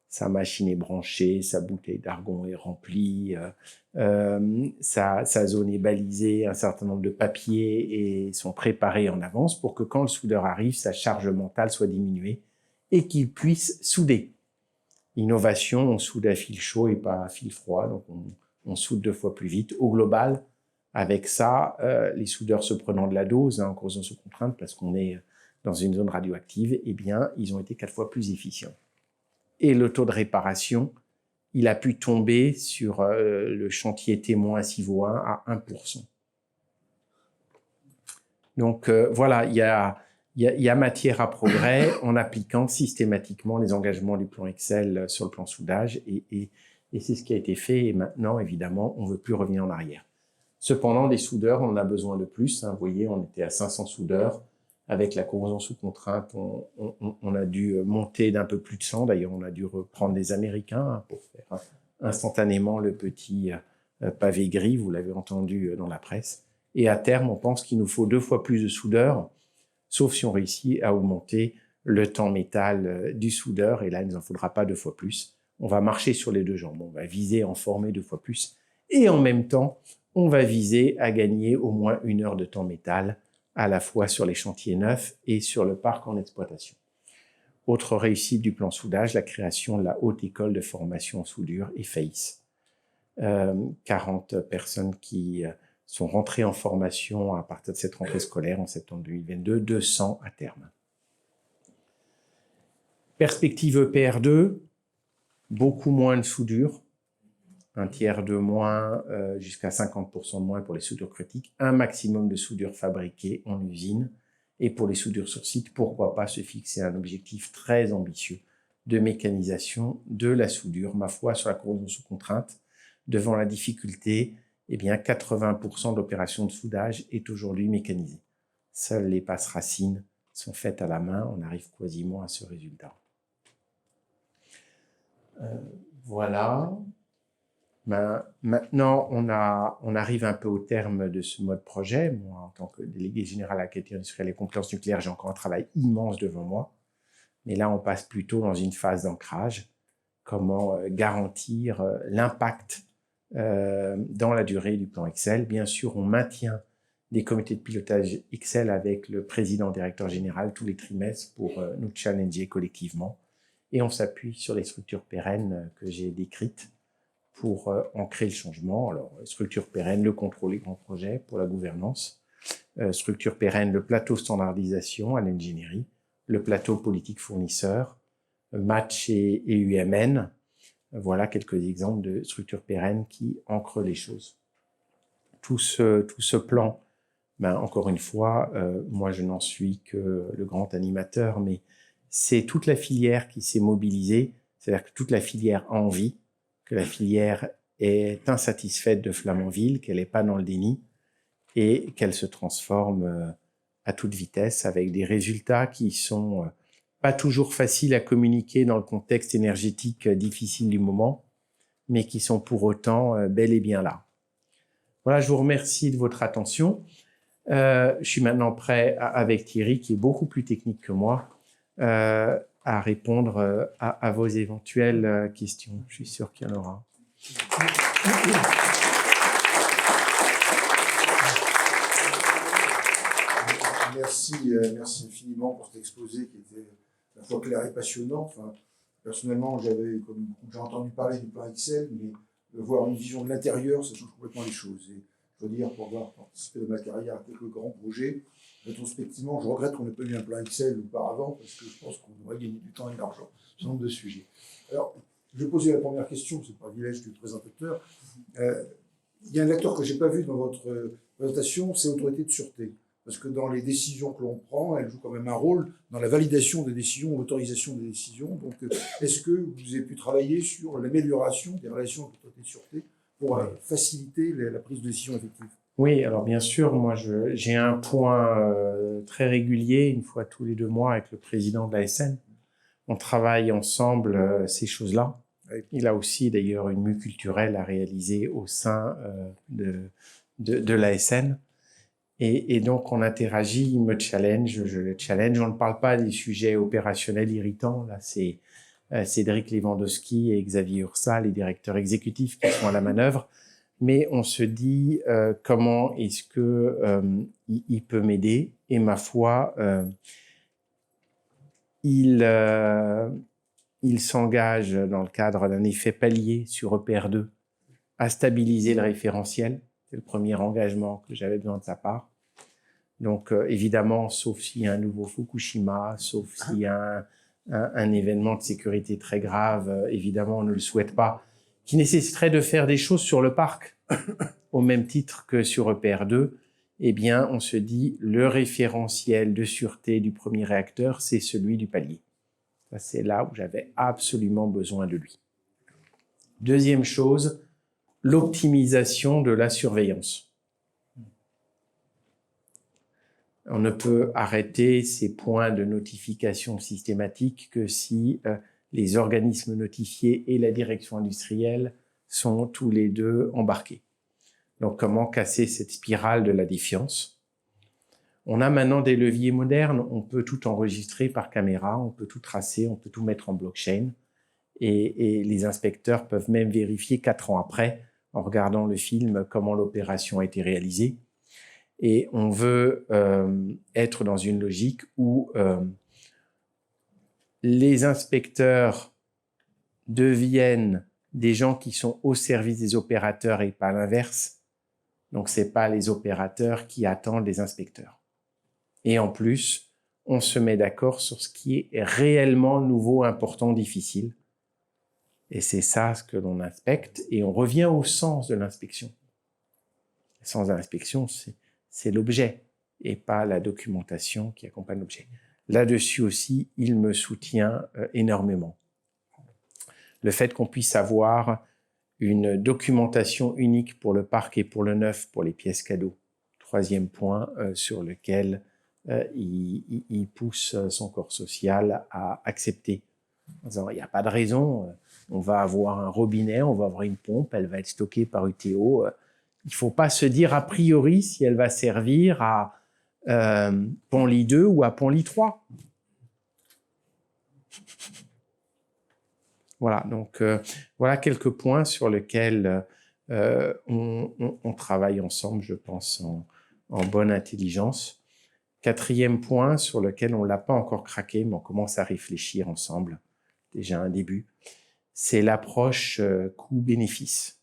Sa machine est branchée, sa bouteille d'argon est remplie, sa zone est balisée, un certain nombre de papiers sont préparés en avance pour que quand le soudeur arrive, sa charge mentale soit diminuée et qu'il puisse souder. Innovation, on soude à fil chaud et pas à fil froid, donc on soude 2 fois plus vite. Au global, avec ça, les soudeurs se prenant de la dose, en corrosion sous contrainte, parce qu'on est dans une zone radioactive, ils ont été 4 fois plus efficients. Et le taux de réparation, il a pu tomber sur le chantier témoin Civoin à 1%. Donc voilà, il y a matière à progrès en appliquant systématiquement les engagements du plan Excel sur le plan soudage et c'est ce qui a été fait et maintenant, évidemment, on ne veut plus revenir en arrière. Cependant, les soudeurs, on en a besoin de plus. Vous voyez, on était à 500 soudeurs. Avec la corrosion sous contrainte, on a dû monter d'un peu plus de 100. D'ailleurs, on a dû reprendre des Américains pour faire instantanément le petit pavé gris, vous l'avez entendu dans la presse. Et à terme, on pense qu'il nous faut 2 fois plus de soudeurs, sauf si on réussit à augmenter le temps métal du soudeur. Et là, il ne nous en faudra pas 2 fois plus. On va marcher sur les 2 jambes. On va viser à en former 2 fois plus. Et en même temps, on va viser à gagner au moins 1 heure de temps métal, à la fois sur les chantiers neufs et sur le parc en exploitation. Autre réussite du plan soudage, la création de la Haute École de formation en soudure, EFAIS. 40 personnes qui sont rentrées en formation à partir de cette rentrée scolaire en septembre 2022, 200 à terme. Perspective EPR2, beaucoup moins de soudure, 1/3 de moins, jusqu'à 50% de moins pour les soudures critiques, un maximum de soudures fabriquées en usine, et pour les soudures sur site, pourquoi pas se fixer un objectif très ambitieux de mécanisation de la soudure, ma foi, sur la corrosion sous contrainte, devant la difficulté, 80% de l'opération de soudage est aujourd'hui mécanisée. Seules les passes racines sont faites à la main, on arrive quasiment à ce résultat. Voilà. Maintenant, on arrive un peu au terme de ce mode projet. Moi, en tant que délégué général à la qualité industrielle et compétences nucléaires, j'ai encore un travail immense devant moi. Mais là, on passe plutôt dans une phase d'ancrage. Comment garantir l'impact dans la durée du plan Excel. Bien sûr, on maintient des comités de pilotage Excel avec le président, directeur général tous les trimestres pour nous challenger collectivement. Et on s'appuie sur les structures pérennes que j'ai décrites pour ancrer le changement. Alors, structure pérenne, le contrôle des grands projets pour la gouvernance. Structure pérenne, le plateau standardisation à l'ingénierie. Le plateau politique fournisseur. Match et UMN. Voilà quelques exemples de structures pérennes qui ancrent les choses. Tout ce plan, encore une fois, moi je n'en suis que le grand animateur, mais c'est toute la filière qui s'est mobilisée, c'est-à-dire que toute la filière a envie, que la filière est insatisfaite de Flamanville, qu'elle n'est pas dans le déni et qu'elle se transforme à toute vitesse avec des résultats qui sont pas toujours faciles à communiquer dans le contexte énergétique difficile du moment, mais qui sont pour autant bel et bien là. Voilà, je vous remercie de votre attention. Je suis maintenant prêt avec Thierry, qui est beaucoup plus technique que moi, à répondre à vos éventuelles questions. Je suis sûr qu'il y en aura. Merci infiniment pour cet exposé qui était à la fois clair et passionnant. Enfin, personnellement, j'avais, comme beaucoup de gens, entendu parler du plan Excel, mais voir une vision de l'intérieur, ça change complètement les choses. Et je veux dire, pour avoir participé de ma carrière à quelques grands projets, rétrospectivement, je regrette qu'on n'ait pas eu un plan Excel auparavant, parce que je pense qu'on aurait gagné du temps et de l'argent sur un nombre de sujets. Alors, je vais poser la première question, c'est le privilège du présentateur. Il y a un acteur que je n'ai pas vu dans votre présentation, c'est l'autorité de sûreté. parce que dans les décisions que l'on prend, elle joue quand même un rôle dans la validation des décisions, l'autorisation des décisions. Donc, est-ce que vous avez pu travailler sur l'amélioration des relations avec l'autorité de sûreté pour faciliter la prise de décision effective? Oui, alors bien sûr, moi j'ai un point très régulier, une fois tous les 2 mois, avec le président de l'ASN. On travaille ensemble ces choses-là. Oui. Il a aussi d'ailleurs une mue culturelle à réaliser au sein de l'ASN. Et donc on interagit, il me challenge, je le challenge. On ne parle pas des sujets opérationnels irritants. Là, c'est Cédric Lewandowski et Xavier Ursa, les directeurs exécutifs qui sont à la manœuvre. Mais on se dit comment est-ce que il peut m'aider. Et ma foi, il s'engage dans le cadre d'un effet palier sur EPR2 à stabiliser le référentiel. C'est le premier engagement que j'avais besoin de sa part. Donc évidemment, sauf s'il y a un nouveau Fukushima, sauf s'il y a un événement de sécurité très grave, évidemment on ne le souhaite pas, qui nécessiterait de faire des choses sur le parc, au même titre que sur EPR2, eh bien, on se dit, le référentiel de sûreté du premier réacteur, c'est celui du palier. Ça, c'est là où j'avais absolument besoin de lui. Deuxième chose, l'optimisation de la surveillance. On ne peut arrêter ces points de notification systématique que si les organismes notifiés et la direction industrielle sont tous les deux embarqués. Donc, comment casser cette spirale de la défiance? On a maintenant des leviers modernes, on peut tout enregistrer par caméra, on peut tout tracer, on peut tout mettre en blockchain. Et les inspecteurs peuvent même vérifier 4 ans après, en regardant le film, comment l'opération a été réalisée. Et on veut être dans une logique où les inspecteurs deviennent des gens qui sont au service des opérateurs et pas l'inverse. Donc, ce n'est pas les opérateurs qui attendent les inspecteurs. Et en plus, on se met d'accord sur ce qui est réellement nouveau, important, difficile. Et c'est ça ce que l'on inspecte. Et on revient au sens de l'inspection. Le sens de l'inspection, c'est l'objet et pas la documentation qui accompagne l'objet. Là-dessus aussi, il me soutient énormément. Le fait qu'on puisse avoir une documentation unique pour le parc et pour le neuf, pour les pièces cadeaux. Troisième point sur lequel il pousse son corps social à accepter. En disant, il n'y a pas de raison, on va avoir un robinet, on va avoir une pompe, elle va être stockée par UTO. Il ne faut pas se dire a priori si elle va servir à Penly 2 ou à Penly 3. Voilà, donc voilà quelques points sur lesquels on travaille ensemble, je pense, en bonne intelligence. Quatrième point sur lequel on ne l'a pas encore craqué, mais on commence à réfléchir ensemble, déjà un début, c'est l'approche coût-bénéfice.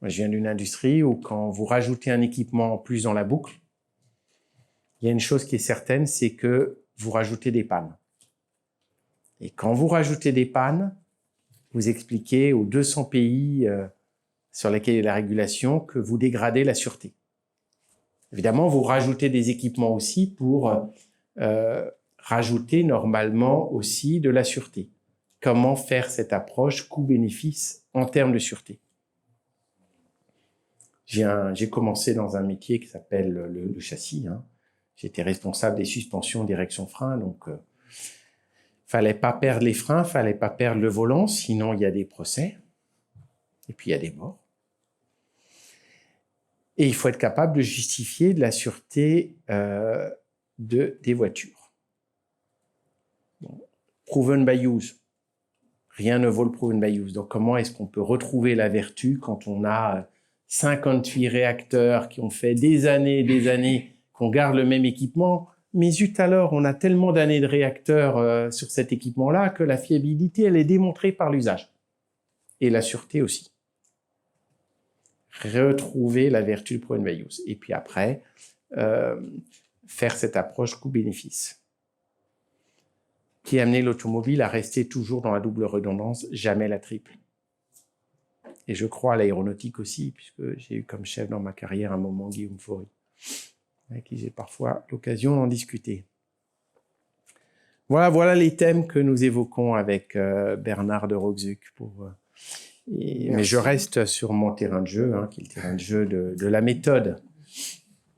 Moi, je viens d'une industrie où quand vous rajoutez un équipement en plus dans la boucle, il y a une chose qui est certaine, c'est que vous rajoutez des pannes. Et quand vous rajoutez des pannes, vous expliquez aux 200 pays sur lesquels il y a la régulation que vous dégradez la sûreté. Évidemment, vous rajoutez des équipements aussi pour rajouter normalement aussi de la sûreté. Comment faire cette approche coût-bénéfice en termes de sûreté? J'ai commencé dans un métier qui s'appelle le châssis. J'étais responsable des suspensions direction frein, donc fallait pas perdre les freins, fallait pas perdre le volant, sinon il y a des procès, et puis il y a des morts. Et il faut être capable de justifier de la sûreté des voitures. Bon. Proven by use. Rien ne vaut le proven by use. Donc comment est-ce qu'on peut retrouver la vertu quand on a 58 réacteurs qui ont fait des années, qu'on garde le même équipement? Mais zut alors, on a tellement d'années de réacteurs sur cet équipement-là que la fiabilité, elle est démontrée par l'usage. Et la sûreté aussi. Retrouver la vertu du proven by use. Et puis après, faire cette approche coût-bénéfice. Qui a amené l'automobile à rester toujours dans la double redondance, jamais la triple. Et je crois à l'aéronautique aussi, puisque j'ai eu comme chef dans ma carrière un moment Guillaume Faury. avec qui j'ai parfois l'occasion d'en discuter. Voilà les thèmes que nous évoquons avec Bernard de Roxuc. Mais je reste sur mon terrain de jeu, qui est le terrain de jeu de la méthode.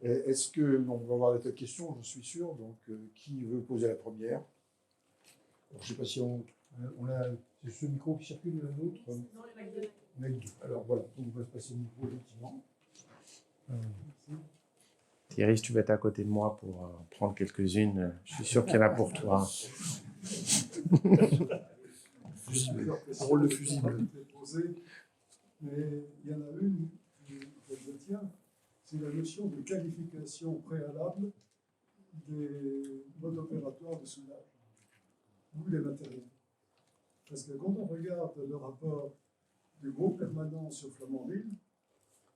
Est-ce que, on va avoir des tas de questions, je suis sûr, donc qui veut poser la première? Alors, je ne sais pas si on a... C'est ce micro qui circule, l'autre? Non, les mecs. Alors voilà, on va se passer le micro, effectivement. Thierry, si tu veux être à côté de moi pour prendre quelques-unes, je suis sûr qu'il y en a pour toi. Un rôle de fusible. Mais il y en a une que je tiens, c'est la notion de qualification préalable des modes opératoires de soudage ou des matériaux. Parce que quand on regarde le rapport du groupe permanent sur Flamanville,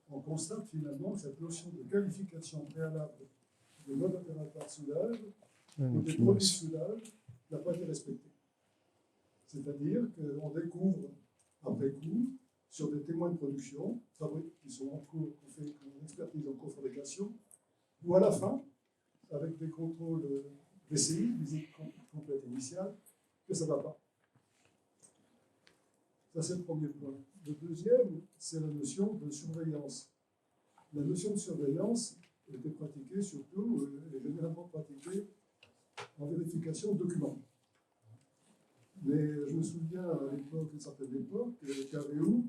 on constate finalement que cette notion de qualification préalable des modes opératoires de soudage ou des produits de soudage n'a pas été respectée. C'est-à-dire qu'on découvre après coup, sur des témoins de production, qui sont en cours, qu'on fait une expertise en cofabrication, ou à la fin, avec des contrôles VCI, visite complète initiale, que ça ne va pas. Ça, c'est le premier point. Le deuxième, c'est la notion de surveillance. La notion de surveillance était pratiquée surtout, et généralement pratiquée en vérification de documents. Mais je me souviens à l'époque, une certaine époque, KVO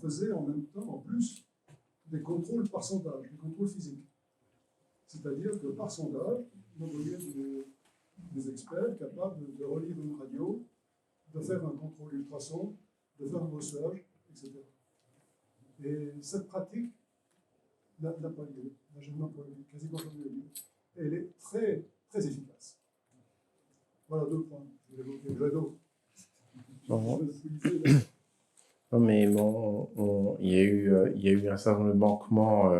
faisait en même temps, en plus, des contrôles par sondage, des contrôles physiques. C'est-à-dire que par sondage, on envoyait des experts capables de relire une radio, de faire un contrôle ultrason, de faire un brossage, etc. Et cette pratique n'a pas lieu, n'a jamais quasiment jamais eu lieu. Et elle est très, très efficace. Voilà 2 points. Je vais évoquer d'autres. Non, mais bon, il y a eu un certain nombre de manquements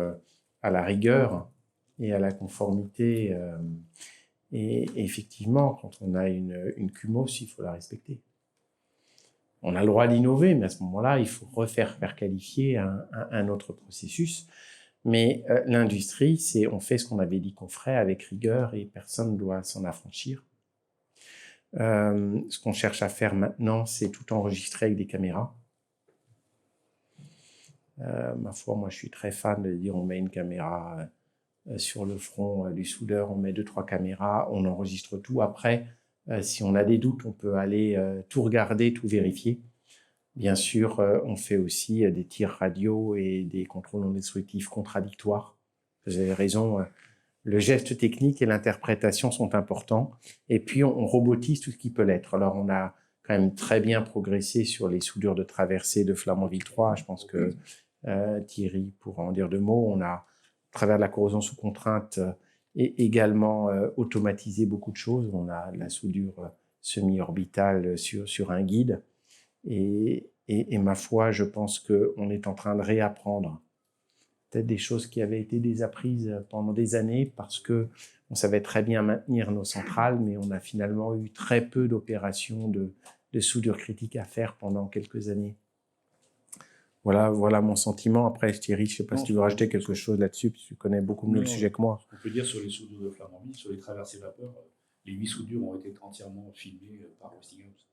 à la rigueur et à la conformité. Et effectivement, quand on a une CUMOS, il faut la respecter. On a le droit d'innover, mais à ce moment-là, il faut faire qualifier un autre processus. Mais l'industrie, on fait ce qu'on avait dit qu'on ferait avec rigueur et personne ne doit s'en affranchir. Ce qu'on cherche à faire maintenant, c'est tout enregistrer avec des caméras. Ma foi, moi, je suis très fan de dire on met une caméra sur le front du soudeur, on met 2-3 caméras, on enregistre tout. Après, si on a des doutes, on peut aller tout regarder, tout vérifier. Bien sûr, on fait aussi des tirs radio et des contrôles non destructifs contradictoires. Vous avez raison, le geste technique et l'interprétation sont importants. Et puis, on robotise tout ce qui peut l'être. Alors, on a quand même très bien progressé sur les soudures de traversée de Flamanville 3. Je pense que Thierry pourra en dire 2 mots. On a, à travers la corrosion sous contrainte, et également automatisé beaucoup de choses. On a la soudure semi-orbitale sur un guide. Et ma foi, je pense qu'on est en train de réapprendre peut-être des choses qui avaient été désapprises pendant des années parce qu'on savait très bien maintenir nos centrales, mais on a finalement eu très peu d'opérations de soudure critique à faire pendant quelques années. Voilà mon sentiment. Après, Thierry, je ne sais pas si tu veux rajouter quelque chose là-dessus, parce que tu connais beaucoup mieux le sujet que moi. On peut dire sur les soudures de Flamanville, sur les traversées vapeur, les 8 soudures ont été entièrement filmées par Westinghouse.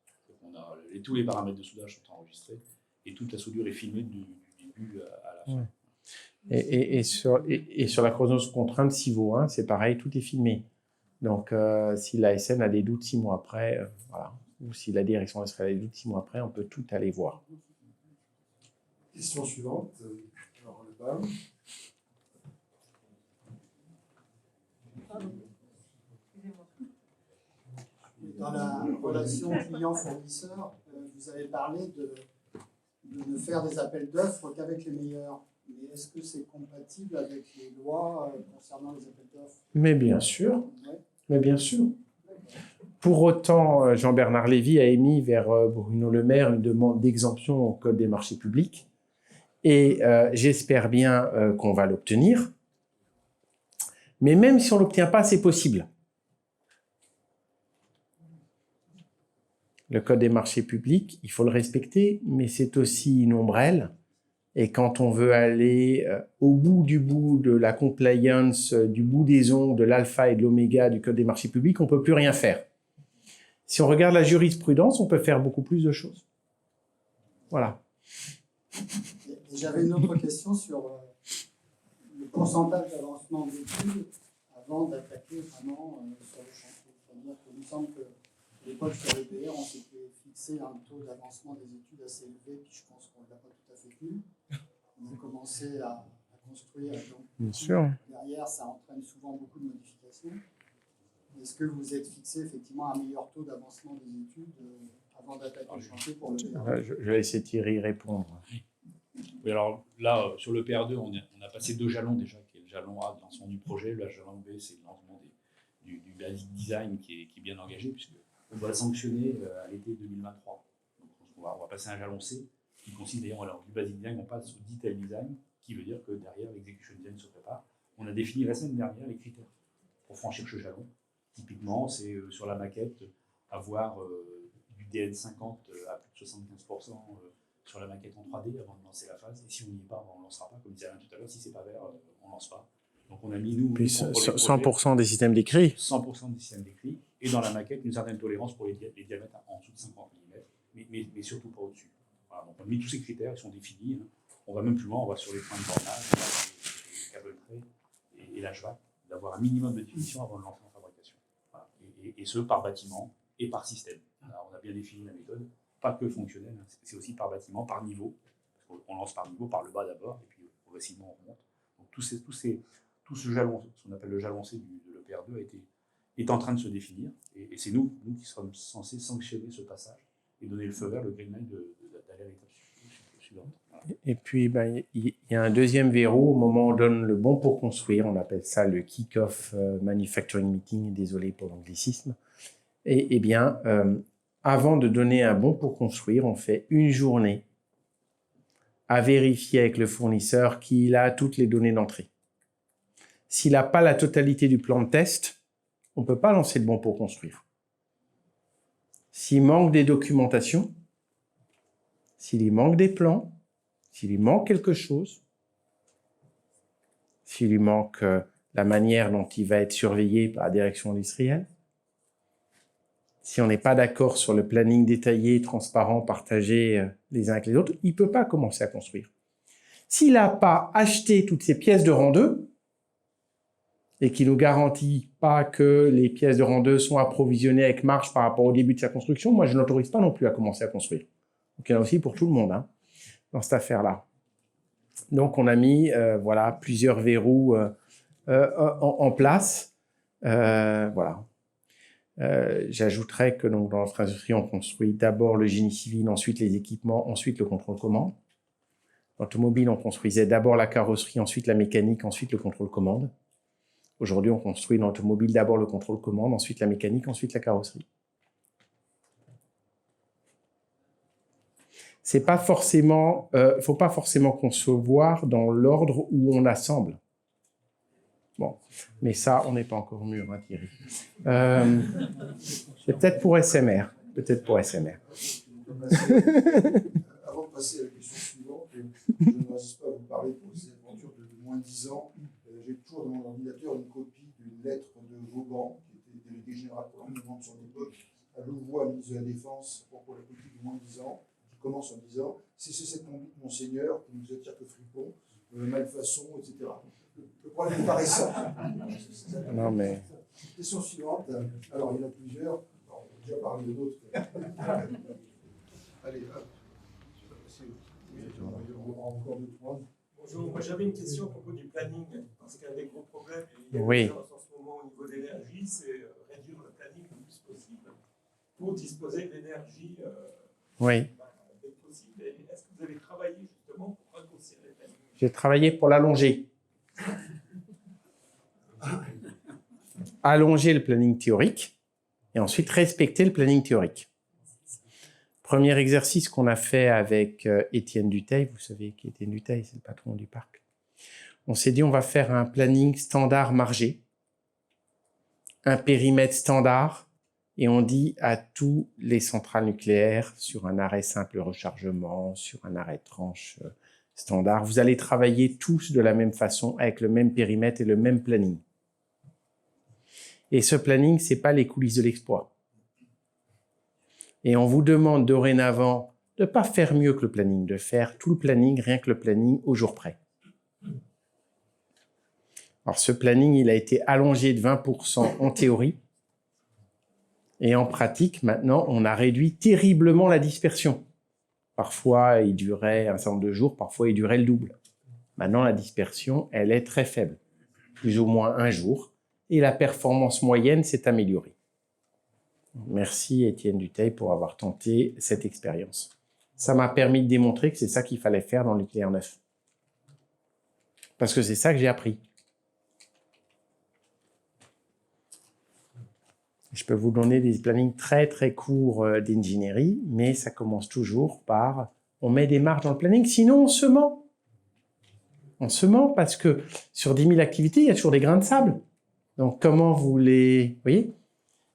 Tous les paramètres de soudage sont enregistrés et toute la soudure est filmée du début à la fin. Et sur la corrosion sous contrainte CIVO 1, c'est pareil, tout est filmé. Donc, si l'ASN a des doutes 6 mois après, voilà, ou si la direction industrielle a des doutes 6 mois après, on peut tout aller voir. Question suivante. Alors, le BAM. Dans la relation client-fournisseur, vous avez parlé de ne faire des appels d'offres qu'avec les meilleurs. Mais est-ce que c'est compatible avec les lois concernant les appels d'offres? Mais bien sûr. Ouais. Mais bien sûr. Pour autant, Jean-Bernard Lévy a émis vers Bruno Le Maire une demande d'exemption au Code des marchés publics. Et j'espère bien qu'on va l'obtenir. Mais même si on ne l'obtient pas, c'est possible. Le Code des marchés publics, il faut le respecter, mais c'est aussi une ombrelle. Et quand on veut aller au bout de la compliance, du bout des ongles, de l'alpha et de l'oméga du Code des marchés publics, on ne peut plus rien faire. Si on regarde la jurisprudence, on peut faire beaucoup plus de choses. Voilà. Et j'avais une autre question sur le pourcentage d'avancement d'études avant d'attaquer vraiment sur le chantier. C'est-à-dire qu'il me semble que à l'époque sur l'EPR, on s'était fixé un taux d'avancement des études assez élevé, puis je pense qu'on ne l'a pas tout à fait tenu. On a commencé à construire, donc Bien sûr. derrière, ça entraîne souvent beaucoup de modifications. Est-ce que vous êtes fixé effectivement un meilleur taux d'avancement des études avant d'attaquer le chantier pour le PR2? Je vais laisser Thierry répondre. Oui, alors là, sur le PR2, on a passé 2 jalons déjà, qui est le jalon A de lancement du projet, le jalon B, c'est le lancement du basic design qui est bien engagé, puisqu'on va le sanctionner à l'été 2023. Donc on va passer un jalon C, qui consiste d'ailleurs, alors du basic design, on passe au detail design, qui veut dire que derrière, l'execution design se prépare. On a défini la semaine dernière les critères pour franchir ce jalon. Typiquement, c'est sur la maquette, avoir du DN50 à plus de 75% sur la maquette en 3D avant de lancer la phase. Et si on n'y est pas, on ne lancera pas. Comme disait Alain tout à l'heure, si ce n'est pas vert, on ne lance pas. Donc on a mis, nous, Puis pour les projets, 100% des systèmes d'écrit. 100% des systèmes d'écrit. Et dans la maquette, une certaine tolérance pour les diamètres en dessous de 50 mm, mais surtout pas au-dessus. Voilà, donc on a mis tous ces critères, ils sont définis. Hein. On va même plus loin, on va sur les points de bornage, les câbles traits et l'HVAC, d'avoir un minimum de définition avant de lancer en fabrication. Voilà. Et ce, par bâtiment et par système. Alors, on a bien défini la méthode, pas que fonctionnelle, hein. C'est aussi par bâtiment, par niveau. On lance par niveau, par le bas d'abord, et puis progressivement on remonte. Donc tout ce jalon, ce qu'on appelle le jalon C de l'EPR2 est en train de se définir, et c'est nous qui sommes censés sanctionner ce passage et donner le feu vert, le green light d'aller à l'étape suivante. Voilà. Et puis, il y a un deuxième verrou au moment où on donne le bon pour construire. On appelle ça le kick-off manufacturing meeting. Désolé pour l'anglicisme. Et bien, avant de donner un bon pour construire, on fait une journée à vérifier avec le fournisseur qu'il a toutes les données d'entrée. S'il n'a pas la totalité du plan de test, on ne peut pas lancer le bon pour construire. S'il manque des documentations, s'il manque des plans, s'il lui manque quelque chose, s'il lui manque la manière dont il va être surveillé par la direction industrielle, si on n'est pas d'accord sur le planning détaillé, transparent, partagé les uns avec les autres, il ne peut pas commencer à construire. S'il n'a pas acheté toutes ces pièces de rang 2 et qu'il ne nous garantit pas que les pièces de rang 2 sont approvisionnées avec marge par rapport au début de sa construction, moi je ne l'autorise pas non plus à commencer à construire. Donc il y en a aussi pour tout le monde dans cette affaire-là. Donc on a mis voilà, plusieurs verrous en place. Voilà. J'ajouterais que donc, dans notre industrie, on construit d'abord le génie civil, ensuite les équipements, ensuite le contrôle-commande. Dans l'automobile, on construisait d'abord la carrosserie, ensuite la mécanique, ensuite le contrôle-commande. Aujourd'hui, on construit dans l'automobile d'abord le contrôle-commande, ensuite la mécanique, ensuite la carrosserie. C'est pas forcément, faut pas forcément concevoir dans l'ordre où on assemble. Bon, mais ça, on n'est pas encore au mur, hein, Thierry. C'est peut-être pour SMR. Peut-être pour SMR. Avant de passer à la question suivante, je ne résiste pas à vous parler pour ces aventures de moins de 10 ans. J'ai toujours dans mon ordinateur une copie d'une lettre de Vauban, qui était délégué général pour l'environnement de son époque, à Louvois, ministre de la Défense, pour la politique de moins de 10 ans, qui commence en disant « C'est cette conduite, monseigneur, qui nous attire que fripon, malfaçon, etc. » Le problème n'est pas récent. Non, mais... Question suivante. Alors, il y en a plusieurs. On a déjà parlé de d'autres. Allez, hop. On aura encore 2-3. Bonjour, moi j'avais une question à propos du planning, parce qu'un des gros problèmes, il y a Oui. une urgence en ce moment au niveau de l'énergie, c'est réduire le planning le plus possible pour disposer de l'énergie Oui. dès que possible. Et est-ce que vous avez travaillé justement pour raccourcir les plannings? J'ai travaillé pour l'allonger. Allonger le planning théorique et ensuite respecter le planning théorique. Premier exercice qu'on a fait avec Étienne Dutheil, vous savez qui est Étienne Dutheil, c'est le patron du parc. On s'est dit on va faire un planning standard margé, un périmètre standard, et on dit à tous les centrales nucléaires sur un arrêt simple rechargement, sur un arrêt tranche standard. Vous allez travailler tous de la même façon, avec le même périmètre et le même planning. Et ce planning, c'est pas les coulisses de l'exploit. Et on vous demande dorénavant de ne pas faire mieux que le planning, de faire tout le planning, rien que le planning au jour près. Alors ce planning, il a été allongé de 20% en théorie. Et en pratique, maintenant, on a réduit terriblement la dispersion. Parfois, il durait un certain nombre de jours, parfois, il durait le double. Maintenant, la dispersion, elle est très faible, plus ou moins un jour, et la performance moyenne s'est améliorée. Merci Étienne Dutheil pour avoir tenté cette expérience. Ça m'a permis de démontrer que c'est ça qu'il fallait faire dans le nucléaire neuf. Parce que c'est ça que j'ai appris. Je peux vous donner des plannings très très courts d'ingénierie, mais ça commence toujours par on met des marges dans le planning, sinon on se ment. On se ment parce que sur 10 000 activités, il y a toujours des grains de sable. Donc comment vous les... voyez ?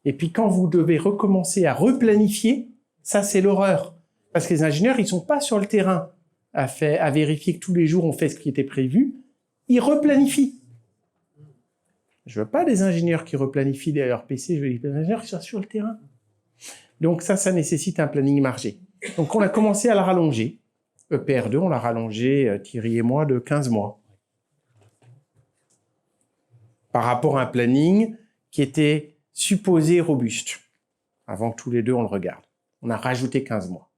Et puis quand vous devez recommencer à replanifier, ça c'est l'horreur. Parce que les ingénieurs, ils sont pas sur le terrain à vérifier que tous les jours on fait ce qui était prévu. Ils replanifient. Je veux pas des ingénieurs qui replanifient leur PC, je veux des ingénieurs qui sont sur le terrain. Donc ça nécessite un planning margé. Donc on a commencé à la rallonger. EPR2, on l'a rallongé, Thierry et moi, de 15 mois. Par rapport à un planning qui était supposé robuste, avant que tous les deux on le regarde. On a rajouté 15 mois.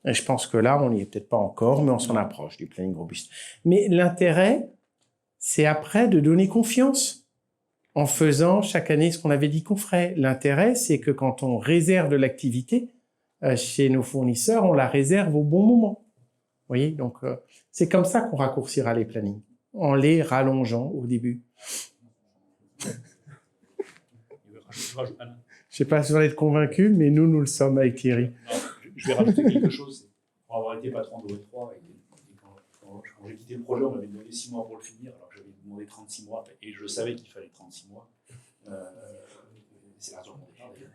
Et je pense que là, on n'y est peut-être pas encore, mais on s'en approche du planning robuste. Mais l'intérêt, c'est après de donner confiance en faisant chaque année ce qu'on avait dit qu'on ferait. L'intérêt, c'est que quand on réserve de l'activité chez nos fournisseurs, on la réserve au bon moment. Vous voyez, donc c'est comme ça qu'on raccourcira les plannings, en les rallongeant au début. Je ne sais pas si vous êtes convaincus, mais nous le sommes avec Thierry. Non, je vais rajouter quelque chose. Pour avoir été patron de OE3, quand j'ai quitté le projet, on m'avait demandé 6 mois pour le finir, alors que j'avais demandé 36 mois, et je savais qu'il fallait 36 mois. C'est l'argent de mon départ, d'ailleurs.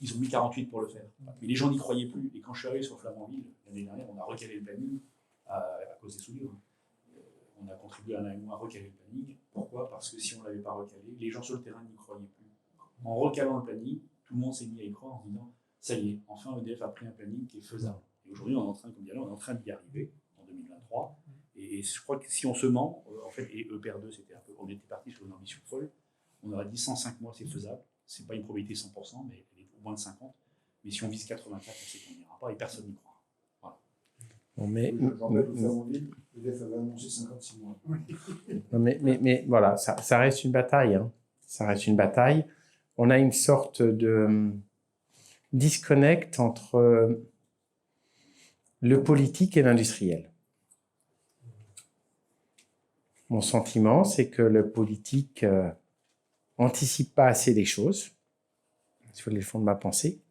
Ils ont mis 48 pour le faire. Mais les gens n'y croyaient plus. Et quand je suis arrivé sur Flamanville, l'année dernière, on a recalé le planning à cause des soudures. On a contribué un an et demi à recaler le planning. Pourquoi ? Parce que si on ne l'avait pas recalé, les gens sur le terrain n'y croyaient plus. En recalant le planning, tout le monde s'est mis à y croire en disant ça y est, enfin EDF a pris un planning qui est faisable. Et aujourd'hui, on est en train, comme dit Alain, on est en train d'y arriver en 2023. Et je crois que si on se ment, en fait, et EPR2, c'était un peu, on était parti sur une ambition folle, on aurait dit 105 mois, c'est faisable. C'est pas une probabilité 100%, mais elle est au moins de 50. Mais si on vise 84, on sait qu'on n'ira pas et personne n'y croira. Voilà. Bon, mais EDF avait annoncé 56 mois. Mais voilà, ça reste une bataille. Hein. Ça reste une bataille. On a une sorte de disconnect entre le politique et l'industriel. Mon sentiment, c'est que le politique anticipe pas assez les choses, sur le fond de ma pensée,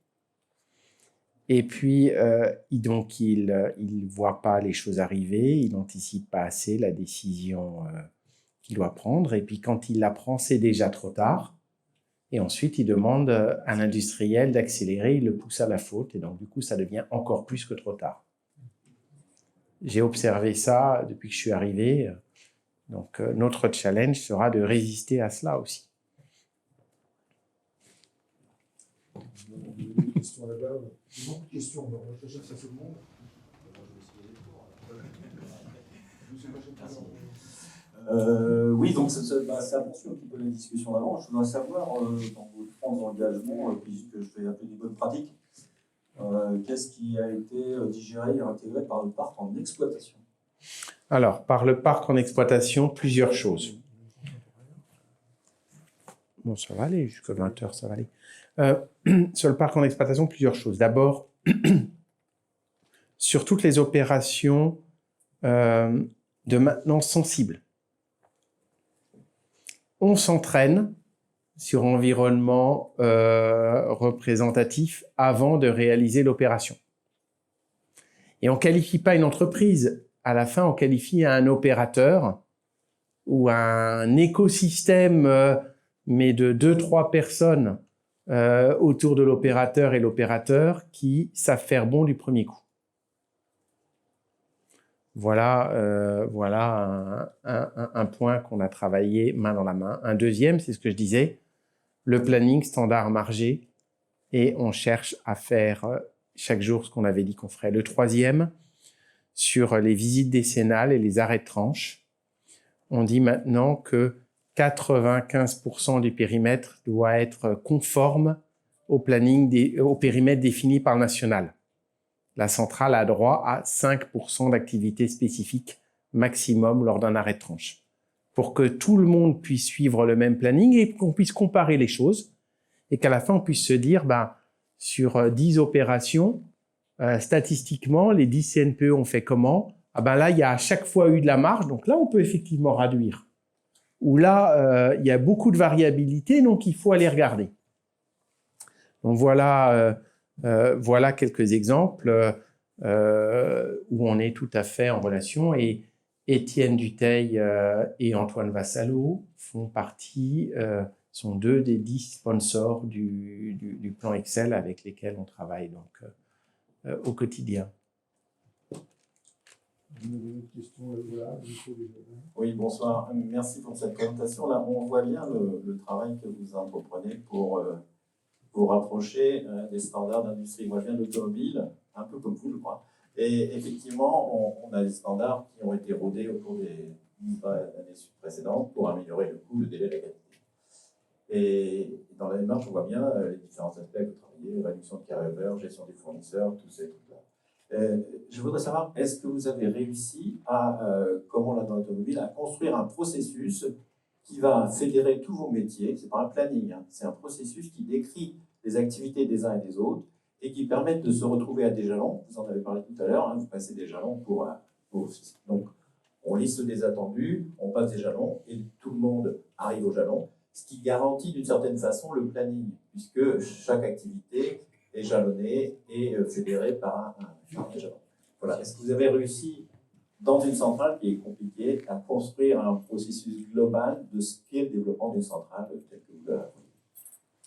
et puis il voit pas les choses arriver, il n'anticipe pas assez la décision qu'il doit prendre, et puis quand il la prend, c'est déjà trop tard. Et ensuite, il demande à l'industriel d'accélérer, il le pousse à la faute, et donc du coup, ça devient encore plus que trop tard. J'ai observé ça depuis que je suis arrivé, donc notre challenge sera de résister à cela aussi. Une question là-bas, beaucoup de questions, on va réfléchir à tout le monde. Oui, donc ça poursuit un petit peu la discussion d'avant. Je voudrais savoir, dans vos 3 engagements, puisque je fais un peu des bonnes pratiques, qu'est-ce qui a été digéré et intégré par le parc en exploitation ? Alors, par le parc en exploitation, plusieurs choses. Bon, ça va aller, jusqu'à 20h, ça va aller. Sur le parc en exploitation, plusieurs choses. D'abord, sur toutes les opérations de maintenance sensible. On s'entraîne sur environnement représentatif avant de réaliser l'opération. Et on ne qualifie pas une entreprise. À la fin, on qualifie un opérateur ou un écosystème, mais de 2-3 personnes autour de l'opérateur et l'opérateur qui savent faire bon du premier coup. Voilà un point qu'on a travaillé main dans la main. Un deuxième, c'est ce que je disais, le planning standard margé, et on cherche à faire chaque jour ce qu'on avait dit qu'on ferait. Le troisième, sur les visites décennales et les arrêts de tranche, on dit maintenant que 95% du périmètre doit être conforme au périmètre défini par le national. La centrale a droit à 5% d'activité spécifique maximum lors d'un arrêt de tranche, pour que tout le monde puisse suivre le même planning et qu'on puisse comparer les choses, et qu'à la fin, on puisse se dire, sur 10 opérations, statistiquement, les 10 CNPE ont fait comment? Là, il y a à chaque fois eu de la marge, donc là, on peut effectivement réduire. Ou là, il y a beaucoup de variabilité, donc il faut aller regarder. Donc voilà quelques exemples où on est tout à fait en relation. Et Étienne Dutheil et Antoine Vassallo sont 2 des 10 sponsors du plan Excel avec lesquels on travaille donc, au quotidien. Oui, bonsoir. Merci pour cette présentation. Là, on voit bien le travail que vous entreprenez pour vous rapprocher des standards d'industrie. Moi, je viens d'automobile, un peu comme vous, je crois. Et effectivement, on a des standards qui ont été rodés au cours des années précédentes pour améliorer le coût, le délai, la qualité. Et dans la démarche, on voit bien les différents aspects que vous travaillez, réduction de carry-over, gestion des fournisseurs, tous ces trucs-là. Je voudrais savoir, est-ce que vous avez réussi à, comme on l'a dans l'automobile, à construire un processus qui va fédérer tous vos métiers? C'est pas un planning, hein, c'est un processus qui décrit les activités des uns et des autres et qui permettent de se retrouver à des jalons. Vous en avez parlé tout à l'heure, hein, vous passez des jalons pour donc, on liste des attendus, on passe des jalons et tout le monde arrive aux jalons, ce qui garantit d'une certaine façon le planning, puisque chaque activité est jalonnée et fédérée par un jalon. Voilà. Est-ce que vous avez réussi, dans une centrale qui est compliquée, à construire un processus global de ce qu'est le développement d'une centrale telle que vous l'avez?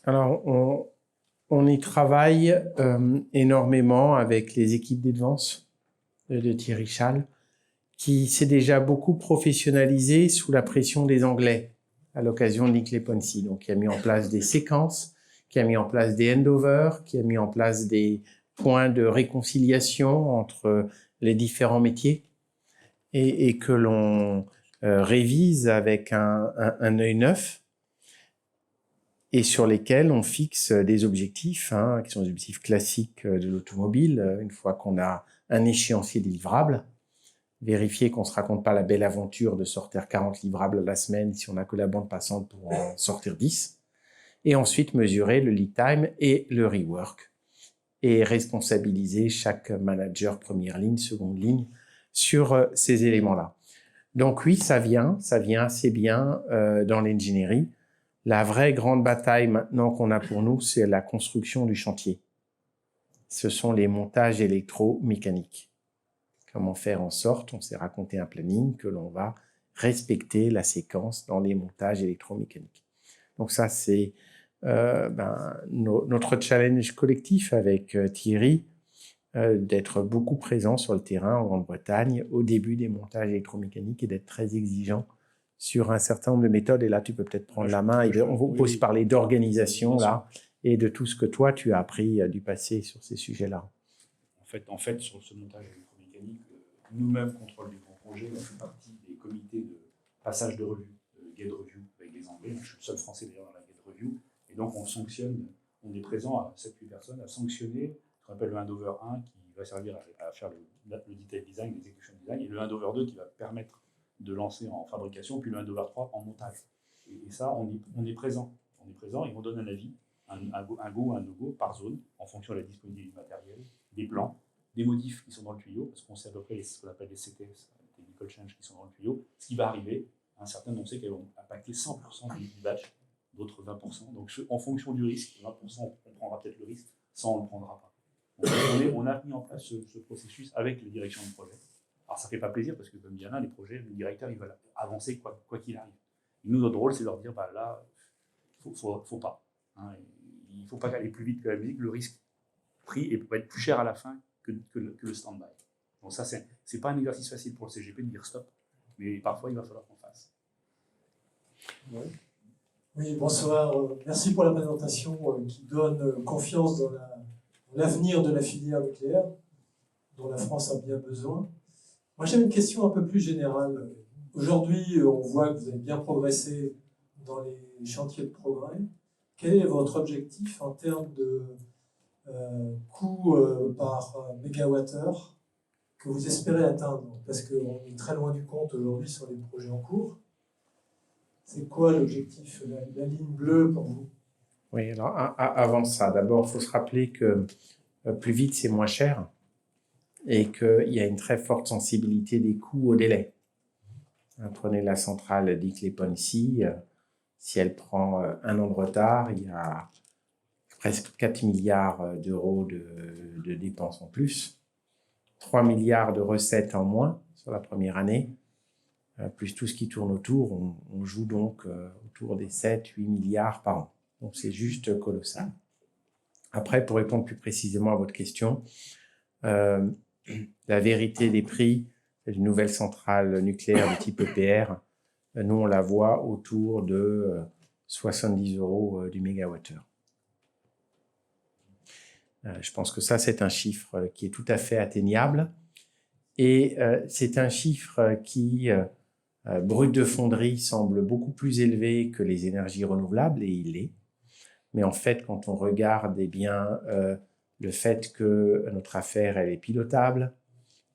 Alors, on y travaille énormément avec les équipes d'Advance de Thierry Chal, qui s'est déjà beaucoup professionnalisé sous la pression des Anglais à l'occasion de l'Hinkley Point C. Donc, qui a mis en place des séquences, qui a mis en place des handovers, qui a mis en place des points de réconciliation entre les différents métiers et que l'on révise avec un œil neuf et sur lesquels on fixe des objectifs, qui sont des objectifs classiques de l'automobile, une fois qu'on a un échéancier livrable. Vérifier qu'on ne se raconte pas la belle aventure de sortir 40 livrables à la semaine si on n'a que la bande passante pour en sortir 10. Et ensuite mesurer le lead time et le rework. Et responsabiliser chaque manager première ligne, seconde ligne sur ces éléments-là. Donc oui, ça vient assez bien dans l'ingénierie. La vraie grande bataille maintenant qu'on a pour nous, c'est la construction du chantier. Ce sont les montages électromécaniques. Comment faire en sorte, on s'est raconté un planning, que l'on va respecter la séquence dans les montages électromécaniques. Donc ça, c'est notre challenge collectif avec Thierry, d'être beaucoup présent sur le terrain en Grande-Bretagne au début des montages électromécaniques et d'être très exigeant sur un certain nombre de méthodes. Et là, tu peux peut-être prendre la main. Et on peut aussi parler d'organisation là et de tout ce que toi, tu as appris du passé sur ces sujets-là. En fait, sur ce montage électromécanique, nous-mêmes, contrôle du grand projet, on fait partie des comités de passage de revue, GATE Review avec les Anglais. Je suis le seul Français d'ailleurs dans la GATE Review. Et donc, on est présent à 7-8 personnes à sanctionner ce qu'on appelle le handover 1 qui va servir à faire le detail design, l'execution design, et le handover 2 qui va permettre de lancer en fabrication, puis le handover 3 en montage. Et ça, on est présent. On est présent et on donne un avis, un go ou un no-go par zone, en fonction de la disponibilité du matériel, des plans, des modifs qui sont dans le tuyau, parce qu'on sait à peu près ce qu'on appelle les CTS, les technical change qui sont dans le tuyau, ce qui va arriver, certains on sait qu'elles vont impacter 100% du batch, d'autres 20%. Donc en fonction du risque, 20% on prendra peut-être le risque, 100% on ne le prendra pas. Donc, on a mis en place ce processus avec les directions de projet. Alors ça ne fait pas plaisir parce que comme Diana, les projets, le directeur il va avancer quoi qu'il arrive. Et nous, notre rôle c'est de leur dire là, faut pas. Il ne faut pas aller plus vite que la musique, le risque pris et peut être plus cher à la fin que le stand-by. Donc ça, c'est pas un exercice facile pour le CGP de dire stop, mais parfois il va falloir qu'on fasse. Oui, bonsoir. Merci pour la présentation qui donne confiance dans l'avenir de la filière nucléaire, dont la France a bien besoin. Moi, j'avais une question un peu plus générale. Aujourd'hui, on voit que vous avez bien progressé dans les chantiers de progrès. Quel est votre objectif en termes de coût par mégawattheure que vous espérez atteindre? Parce qu'on est très loin du compte aujourd'hui sur les projets en cours. C'est quoi l'objectif, la ligne bleue pour vous? Oui, alors avant ça, d'abord, il faut se rappeler que plus vite, c'est moins cher et qu'il y a une très forte sensibilité des coûts au délai. Prenez la centrale d'Hinkley-Point-C, si elle prend 1 an de retard, il y a presque 4 milliards d'euros de dépenses en plus, 3 milliards de recettes en moins sur la première année, plus tout ce qui tourne autour, on joue donc autour des 7-8 milliards par an. Donc c'est juste colossal. Après, pour répondre plus précisément à votre question, la vérité des prix d'une nouvelle centrale nucléaire de type EPR, nous on la voit autour de 70 € du mégawattheure. Je pense que ça, c'est un chiffre qui est tout à fait atteignable. Et c'est un chiffre qui, brut de fonderie, semble beaucoup plus élevé que les énergies renouvelables, et il l'est. Mais en fait, quand on regarde le fait que notre affaire, elle est pilotable,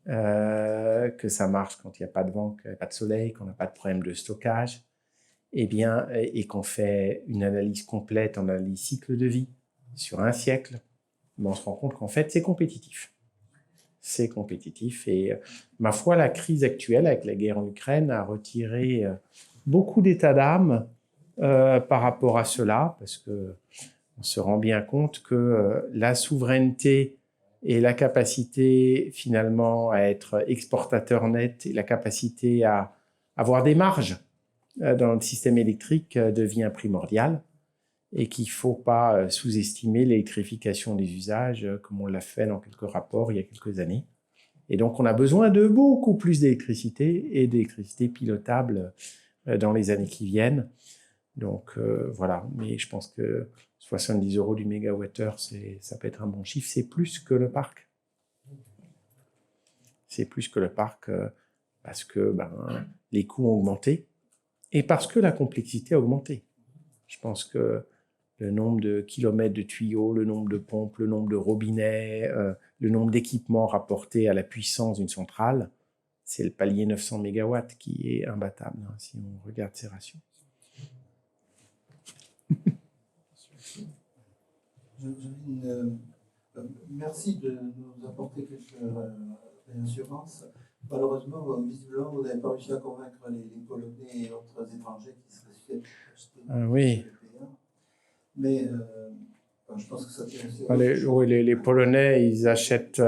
que ça marche quand il n'y a pas de vent, qu'il n'y a pas de soleil, qu'on n'a pas de problème de stockage, et qu'on fait une analyse complète en analyse cycle de vie sur un siècle, on se rend compte qu'en fait, c'est compétitif. C'est compétitif et, ma foi, la crise actuelle avec la guerre en Ukraine a retiré beaucoup d'état d'âme par rapport à cela, parce qu'on se rend bien compte que la souveraineté et la capacité finalement à être exportateur net et la capacité à avoir des marges dans le système électrique devient primordiale. Et qu'il ne faut pas sous-estimer l'électrification des usages, comme on l'a fait dans quelques rapports il y a quelques années. Et donc, on a besoin de beaucoup plus d'électricité et d'électricité pilotable dans les années qui viennent. Donc, voilà. Mais je pense que 70 € du mégawattheure, ça peut être un bon chiffre. C'est plus que le parc. C'est plus que le parc parce que les coûts ont augmenté et parce que la complexité a augmenté. Je pense que le nombre de kilomètres de tuyaux, le nombre de pompes, le nombre de robinets, le nombre d'équipements rapportés à la puissance d'une centrale, c'est le palier 900 MW qui est imbattable, si on regarde ces ratios. Merci de nous apporter quelques réassurances. Malheureusement, visiblement, vous n'avez pas réussi à convaincre les Polonais et autres étrangers qui seraient susceptibles d'acheter oui. Mais je pense que ça tient aussi. Les Polonais, ils achètent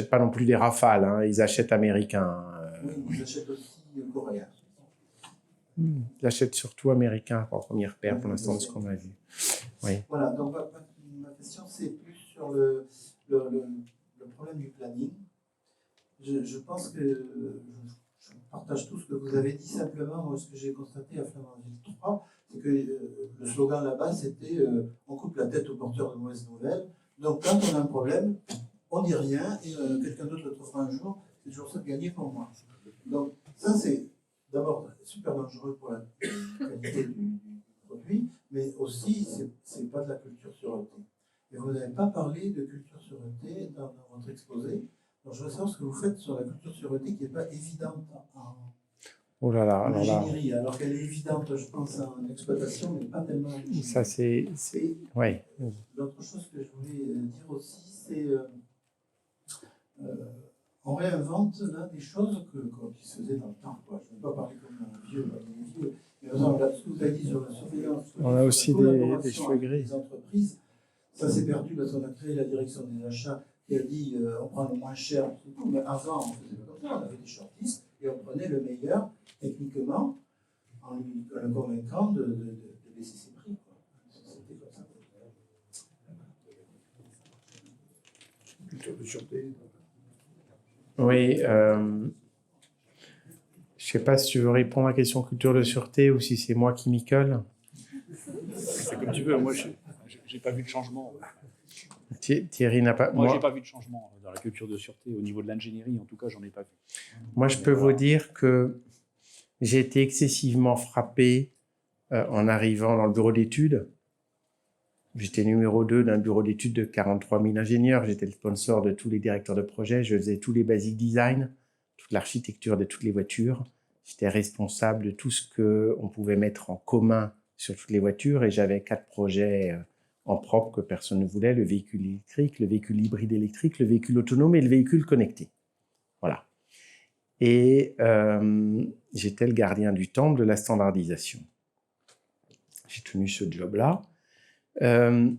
pas non plus des Rafales, ils achètent américains. Oui, ils achètent aussi coréens. Ils achètent surtout américains en première paire pour l'instant de ce qu'on a vu. Oui. Voilà, donc ma question c'est plus sur le problème du planning. Je pense que je partage tout ce que vous avez dit, simplement moi, ce que j'ai constaté à Flamanville 3, c'est que le slogan là-bas c'était on coupe la tête aux porteurs de mauvaises nouvelles. Donc quand on a un problème, on dit rien et quelqu'un d'autre le trouvera un jour, c'est toujours ça de gagner pour moi. Donc ça c'est d'abord super dangereux pour la qualité du produit, mais aussi c'est pas de la culture sûreté. Et vous n'avez pas parlé de culture sûreté dans votre exposé. Donc je veux savoir ce que vous faites sur la culture sûreté qui n'est pas évidente en ingénierie, alors qu'elle est évidente, je pense, en exploitation, mais pas tellement en ingénierie. Ça, c'est... Oui. L'autre chose que je voulais dire aussi, c'est on réinvente là des choses qui se faisaient dans le temps. Quoi. Je ne vais pas parler comme un vieux, mais par exemple, là, ce que vous avez dit sur la surveillance, on a aussi des cheveux gris. Les entreprises, ça s'est perdu parce qu'on a créé la direction des achats qui a dit on prend le moins cher, mais avant on faisait pas comme ça, on avait des shortlists et on prenait le meilleur techniquement en le convaincant de baisser ses prix. C'était comme ça. Oui. Je ne sais pas si tu veux répondre à la question culture de sûreté ou si c'est moi qui m'y colle. C'est comme tu veux. Moi, je n'ai pas vu de changement. Thierry n'a pas... Moi, je n'ai pas vu de changement dans la culture de sûreté. Au niveau de l'ingénierie, en tout cas, j'en ai pas vu. Moi, je peux vous dire que j'ai été excessivement frappé en arrivant dans le bureau d'études. J'étais numéro 2 d'un bureau d'études de 43 000 ingénieurs. J'étais le sponsor de tous les directeurs de projet. Je faisais tous les basic design, toute l'architecture de toutes les voitures. J'étais responsable de tout ce qu'on pouvait mettre en commun sur toutes les voitures. Et j'avais 4 projets en propre que personne ne voulait. Le véhicule électrique, le véhicule hybride électrique, le véhicule autonome et le véhicule connecté. Voilà. Et j'étais le gardien du temple de la standardisation. J'ai tenu ce job-là. Donc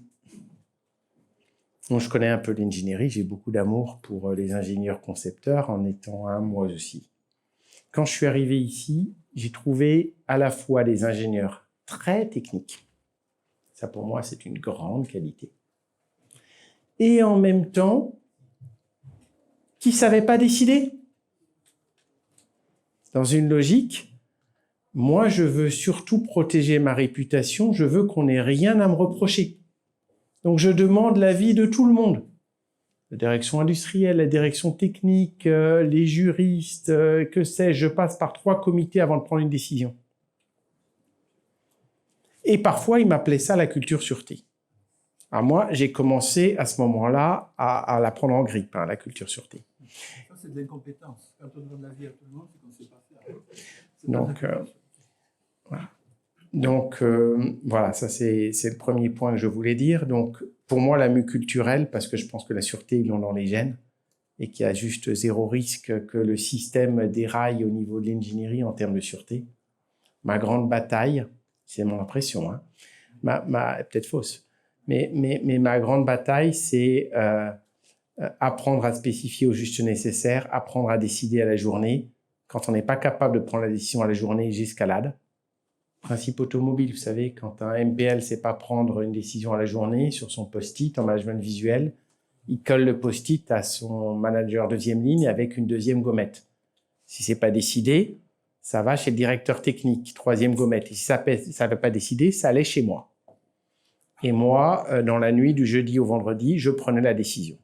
je connais un peu l'ingénierie, j'ai beaucoup d'amour pour les ingénieurs concepteurs, en étant un moi aussi. Quand je suis arrivé ici, j'ai trouvé à la fois des ingénieurs très techniques, ça pour moi c'est une grande qualité, et en même temps, qui ne savaient pas décider. Dans une logique, moi, je veux surtout protéger ma réputation, je veux qu'on n'ait rien à me reprocher. Donc, je demande l'avis de tout le monde. La direction industrielle, la direction technique, les juristes, que sais-je, je passe par 3 comités avant de prendre une décision. Et parfois, ils m'appelaient ça la culture sûreté. Alors moi, j'ai commencé à ce moment-là à la prendre en grippe, hein, la culture sûreté. Ça, c'est de l'incompétence. Quand on donne l'avis à tout le monde, c'est qu'on ne sait pas faire. Donc, voilà. Donc, voilà, ça c'est le premier point que je voulais dire. Donc, pour moi, la mue culturelle, parce que je pense que la sûreté, ils l'ont dans les gènes, et qu'il y a juste 0 risque que le système déraille au niveau de l'ingénierie en termes de sûreté. Ma grande bataille, c'est mon impression, hein, peut-être fausse, mais ma grande bataille, c'est apprendre à spécifier au juste nécessaire, apprendre à décider à la journée. Quand on n'est pas capable de prendre la décision à la journée, j'escalade. Principe automobile, vous savez, quand un MPL ne sait pas prendre une décision à la journée sur son post-it en management visuel, il colle le post-it à son manager 2e ligne avec une 2e gommette. Si ce n'est pas décidé, ça va chez le directeur technique, 3e gommette. Et si ça ne va pas décider, ça allait chez moi. Et moi, dans la nuit du jeudi au vendredi, je prenais la décision.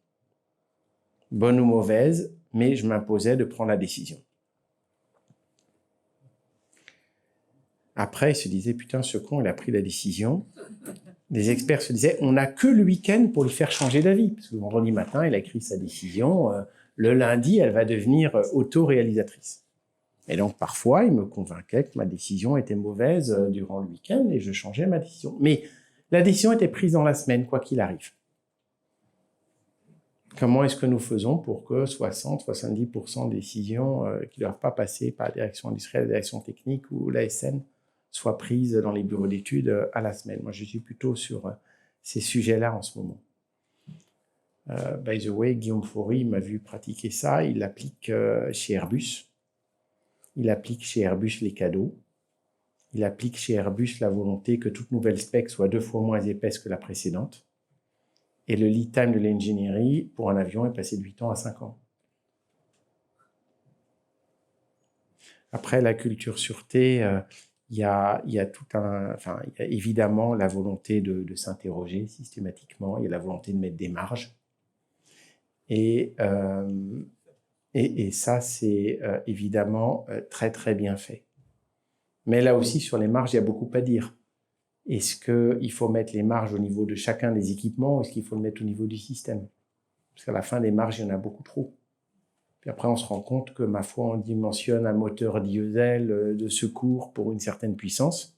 Bonne ou mauvaise, mais je m'imposais de prendre la décision. Après, ils se disaient, putain, ce con, il a pris la décision. Les experts se disaient, on n'a que le week-end pour lui faire changer d'avis. Parce que le vendredi matin, il a écrit sa décision. Le lundi, elle va devenir auto-réalisatrice. Et donc, parfois, il me convainquait que ma décision était mauvaise durant le week-end et je changeais ma décision. Mais la décision était prise dans la semaine, quoi qu'il arrive. Comment est-ce que nous faisons pour que 60-70% des décisions qui ne doivent pas passer par la direction industrielle, la direction technique ou l'ASN soient prises dans les bureaux d'études à la semaine? Moi, je suis plutôt sur ces sujets-là en ce moment. By the way, Guillaume Faury m'a vu pratiquer ça. Il l'applique chez Airbus. Il applique chez Airbus les cadeaux. Il applique chez Airbus la volonté que toute nouvelle spec soit 2 fois moins épaisse que la précédente. Et le lead time de l'ingénierie pour un avion est passé de 8 ans à 5 ans. Après, la culture sûreté, il y a évidemment la volonté de s'interroger systématiquement, il y a la volonté de mettre des marges. Et ça, c'est évidemment très, très bien fait. Mais là aussi, sur les marges, il y a beaucoup à dire. Est-ce qu'il faut mettre les marges au niveau de chacun des équipements ou est-ce qu'il faut le mettre au niveau du système? Parce qu'à la fin, les marges, il y en a beaucoup trop. Puis après, on se rend compte que, ma foi, on dimensionne un moteur diesel de secours pour une certaine puissance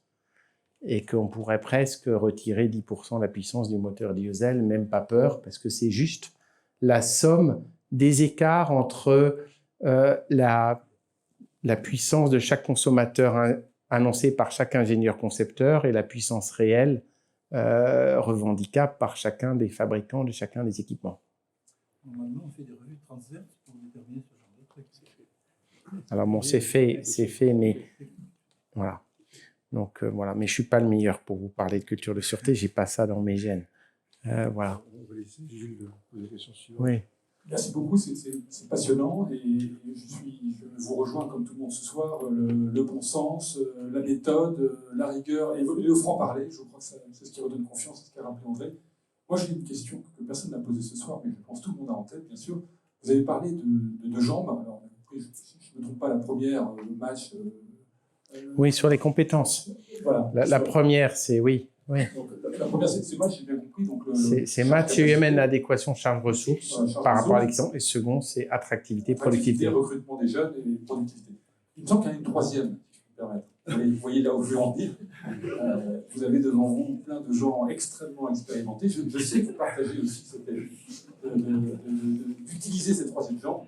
et qu'on pourrait presque retirer 10% de la puissance du moteur diesel, même pas peur, parce que c'est juste la somme des écarts entre la puissance de chaque consommateur annoncée par chaque ingénieur concepteur et la puissance réelle revendicable par chacun des fabricants de chacun des équipements. Normalement, on fait des revues transverses pour déterminer ce genre de trucs. Alors bon, c'est fait, mais voilà. Donc voilà, mais je suis pas le meilleur pour vous parler de culture de sûreté, j'ai pas ça dans mes gènes. Voilà. On va laisser Jules poser la question suivante. Oui. Merci beaucoup, c'est passionnant et je vous rejoins comme tout le monde ce soir, le bon sens, la méthode, la rigueur et le franc-parler, je crois que c'est ce qui redonne confiance, c'est ce qu'a rappelé André. Moi j'ai une question que personne n'a posée ce soir, mais je pense que tout le monde a en tête, bien sûr. Vous avez parlé de jambes, alors je ne me trompe pas, la première, le match... Oui, sur les compétences. Voilà. La première, c'est oui. Oui. Donc, la première, c'est match, j'ai bien compris. C'est match et humaine, adéquation, charge-ressources par rapport à l'exemple. Et second, c'est attractivité, productivité. Recrutement des jeunes et productivité. Il me semble qu'il y en a une troisième, si je peux me permettre. Vous voyez là où je veux en venir. Vous avez devant vous plein de gens extrêmement expérimentés. Je sais que vous partagez aussi cette d'utiliser cette troisième jambe,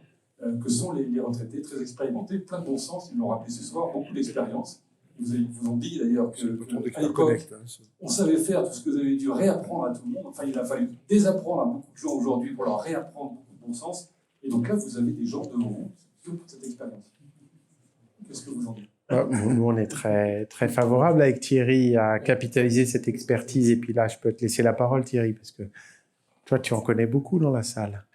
que sont les retraités très expérimentés, plein de bon sens, ils l'ont rappelé ce soir, beaucoup d'expérience. Ils vous ont dit d'ailleurs qu'à l'époque, on savait faire tout ce que vous avez dû réapprendre à tout le monde. Enfin, il a fallu désapprendre à beaucoup de gens aujourd'hui pour leur réapprendre beaucoup de bon sens. Et donc là, vous avez des gens devant vous qui ont toute cette expérience. Qu'est-ce que vous en dites ? Nous, on est très, très favorable avec Thierry à capitaliser cette expertise. Et puis là, je peux te laisser la parole, Thierry, parce que toi, tu en connais beaucoup dans la salle.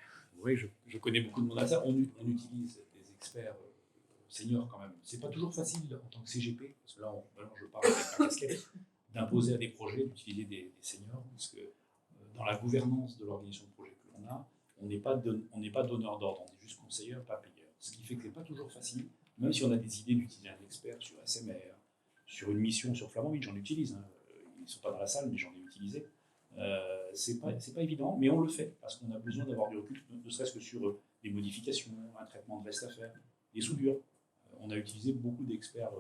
Oui, je connais beaucoup de monde à ça. On utilise des experts seniors quand même. C'est pas toujours facile en tant que CGP, parce que là, je parle avec la casquette, d'imposer à des projets d'utiliser des seniors, parce que dans la gouvernance de l'organisation de projet que l'on a, on n'est pas donneur d'ordre, on est juste conseilleur, pas payeur. Ce qui fait que c'est pas toujours facile, même si on a des idées d'utiliser un expert sur SMR, sur une mission sur Flamanville, j'en utilise. Hein. Ils ne sont pas dans la salle, mais j'en ai utilisé. C'est pas évident, mais on le fait parce qu'on a besoin d'avoir du recul, ne serait-ce que sur des modifications, un traitement de reste à faire, des soudures. On a utilisé beaucoup d'experts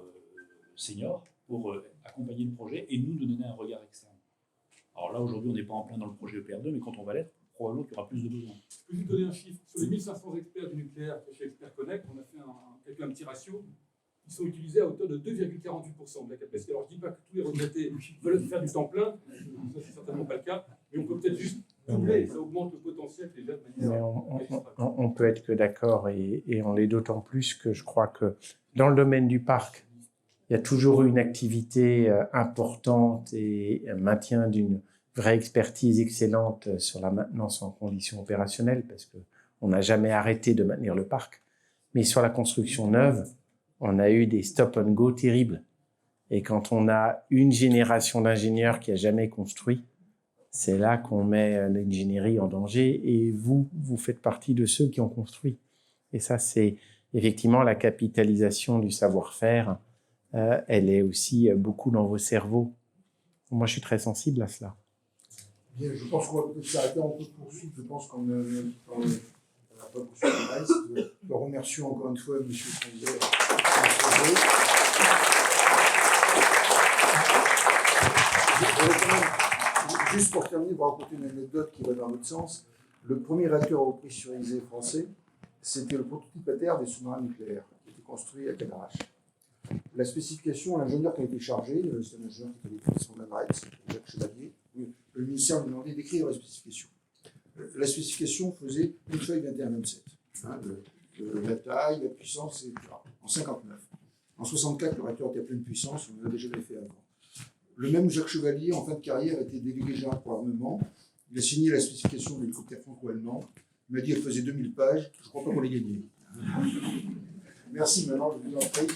seniors pour accompagner le projet et nous de donner un regard externe. Alors là, aujourd'hui, on n'est pas en plein dans le projet EPR2, mais quand on va l'être, probablement qu'il y aura plus de besoins. Je peux vous donner un chiffre. Sur les 1500 experts du nucléaire chez Expert Connect, on a fait un petit ratio. Ils sont utilisés à hauteur de 2,48% de la capacité. Alors, je ne dis pas que tous les retraités veulent faire du temps plein, ça c'est certainement pas le cas, mais on peut peut-être juste doubler, et ça augmente le potentiel déjà de manière... On peut être que d'accord, et on l'est d'autant plus que je crois que dans le domaine du parc, il y a toujours eu une activité importante et un maintien d'une vraie expertise excellente sur la maintenance en conditions opérationnelles, parce qu'on n'a jamais arrêté de maintenir le parc. Mais sur la construction neuve, on a eu des stop-and-go terribles. Et quand on a une génération d'ingénieurs qui n'a jamais construit, c'est là qu'on met l'ingénierie en danger. Et vous faites partie de ceux qui ont construit. Et ça, c'est effectivement la capitalisation du savoir-faire. Elle est aussi beaucoup dans vos cerveaux. Moi, je suis très sensible à cela. Bien, je pense qu'on va peut-être s'arrêter, on peut poursuivre. Je pense qu'on n'a pas poursuivi le reste. Nous remercions encore une fois M. Fonder. Juste pour terminer, vous raconter une anecdote qui va dans l'autre sens. Le premier réacteur à eau pressurisée français, c'était le prototype à terre des sous-marins nucléaires, qui était construit à Cadarache. La spécification, l'ingénieur qui a été chargé, c'est un ingénieur qui avait fait son ANREX, Jacques Chevalier, le ministère lui demandait d'écrire la spécification. La spécification faisait une feuille 21-27. Hein, la taille, la puissance, etc. En 59. En 64, le réacteur était à pleine puissance, on ne l'avait jamais fait avant. Le même Jacques Chevalier, en fin de carrière, était délégué général pour l'armement. Il a signé la spécification de l'hélicoptère franco-allemand. Il m'a dit qu'elle faisait 2000 pages. Je ne crois pas qu'on l'ait gagnée. Merci, maintenant, je vous en prie.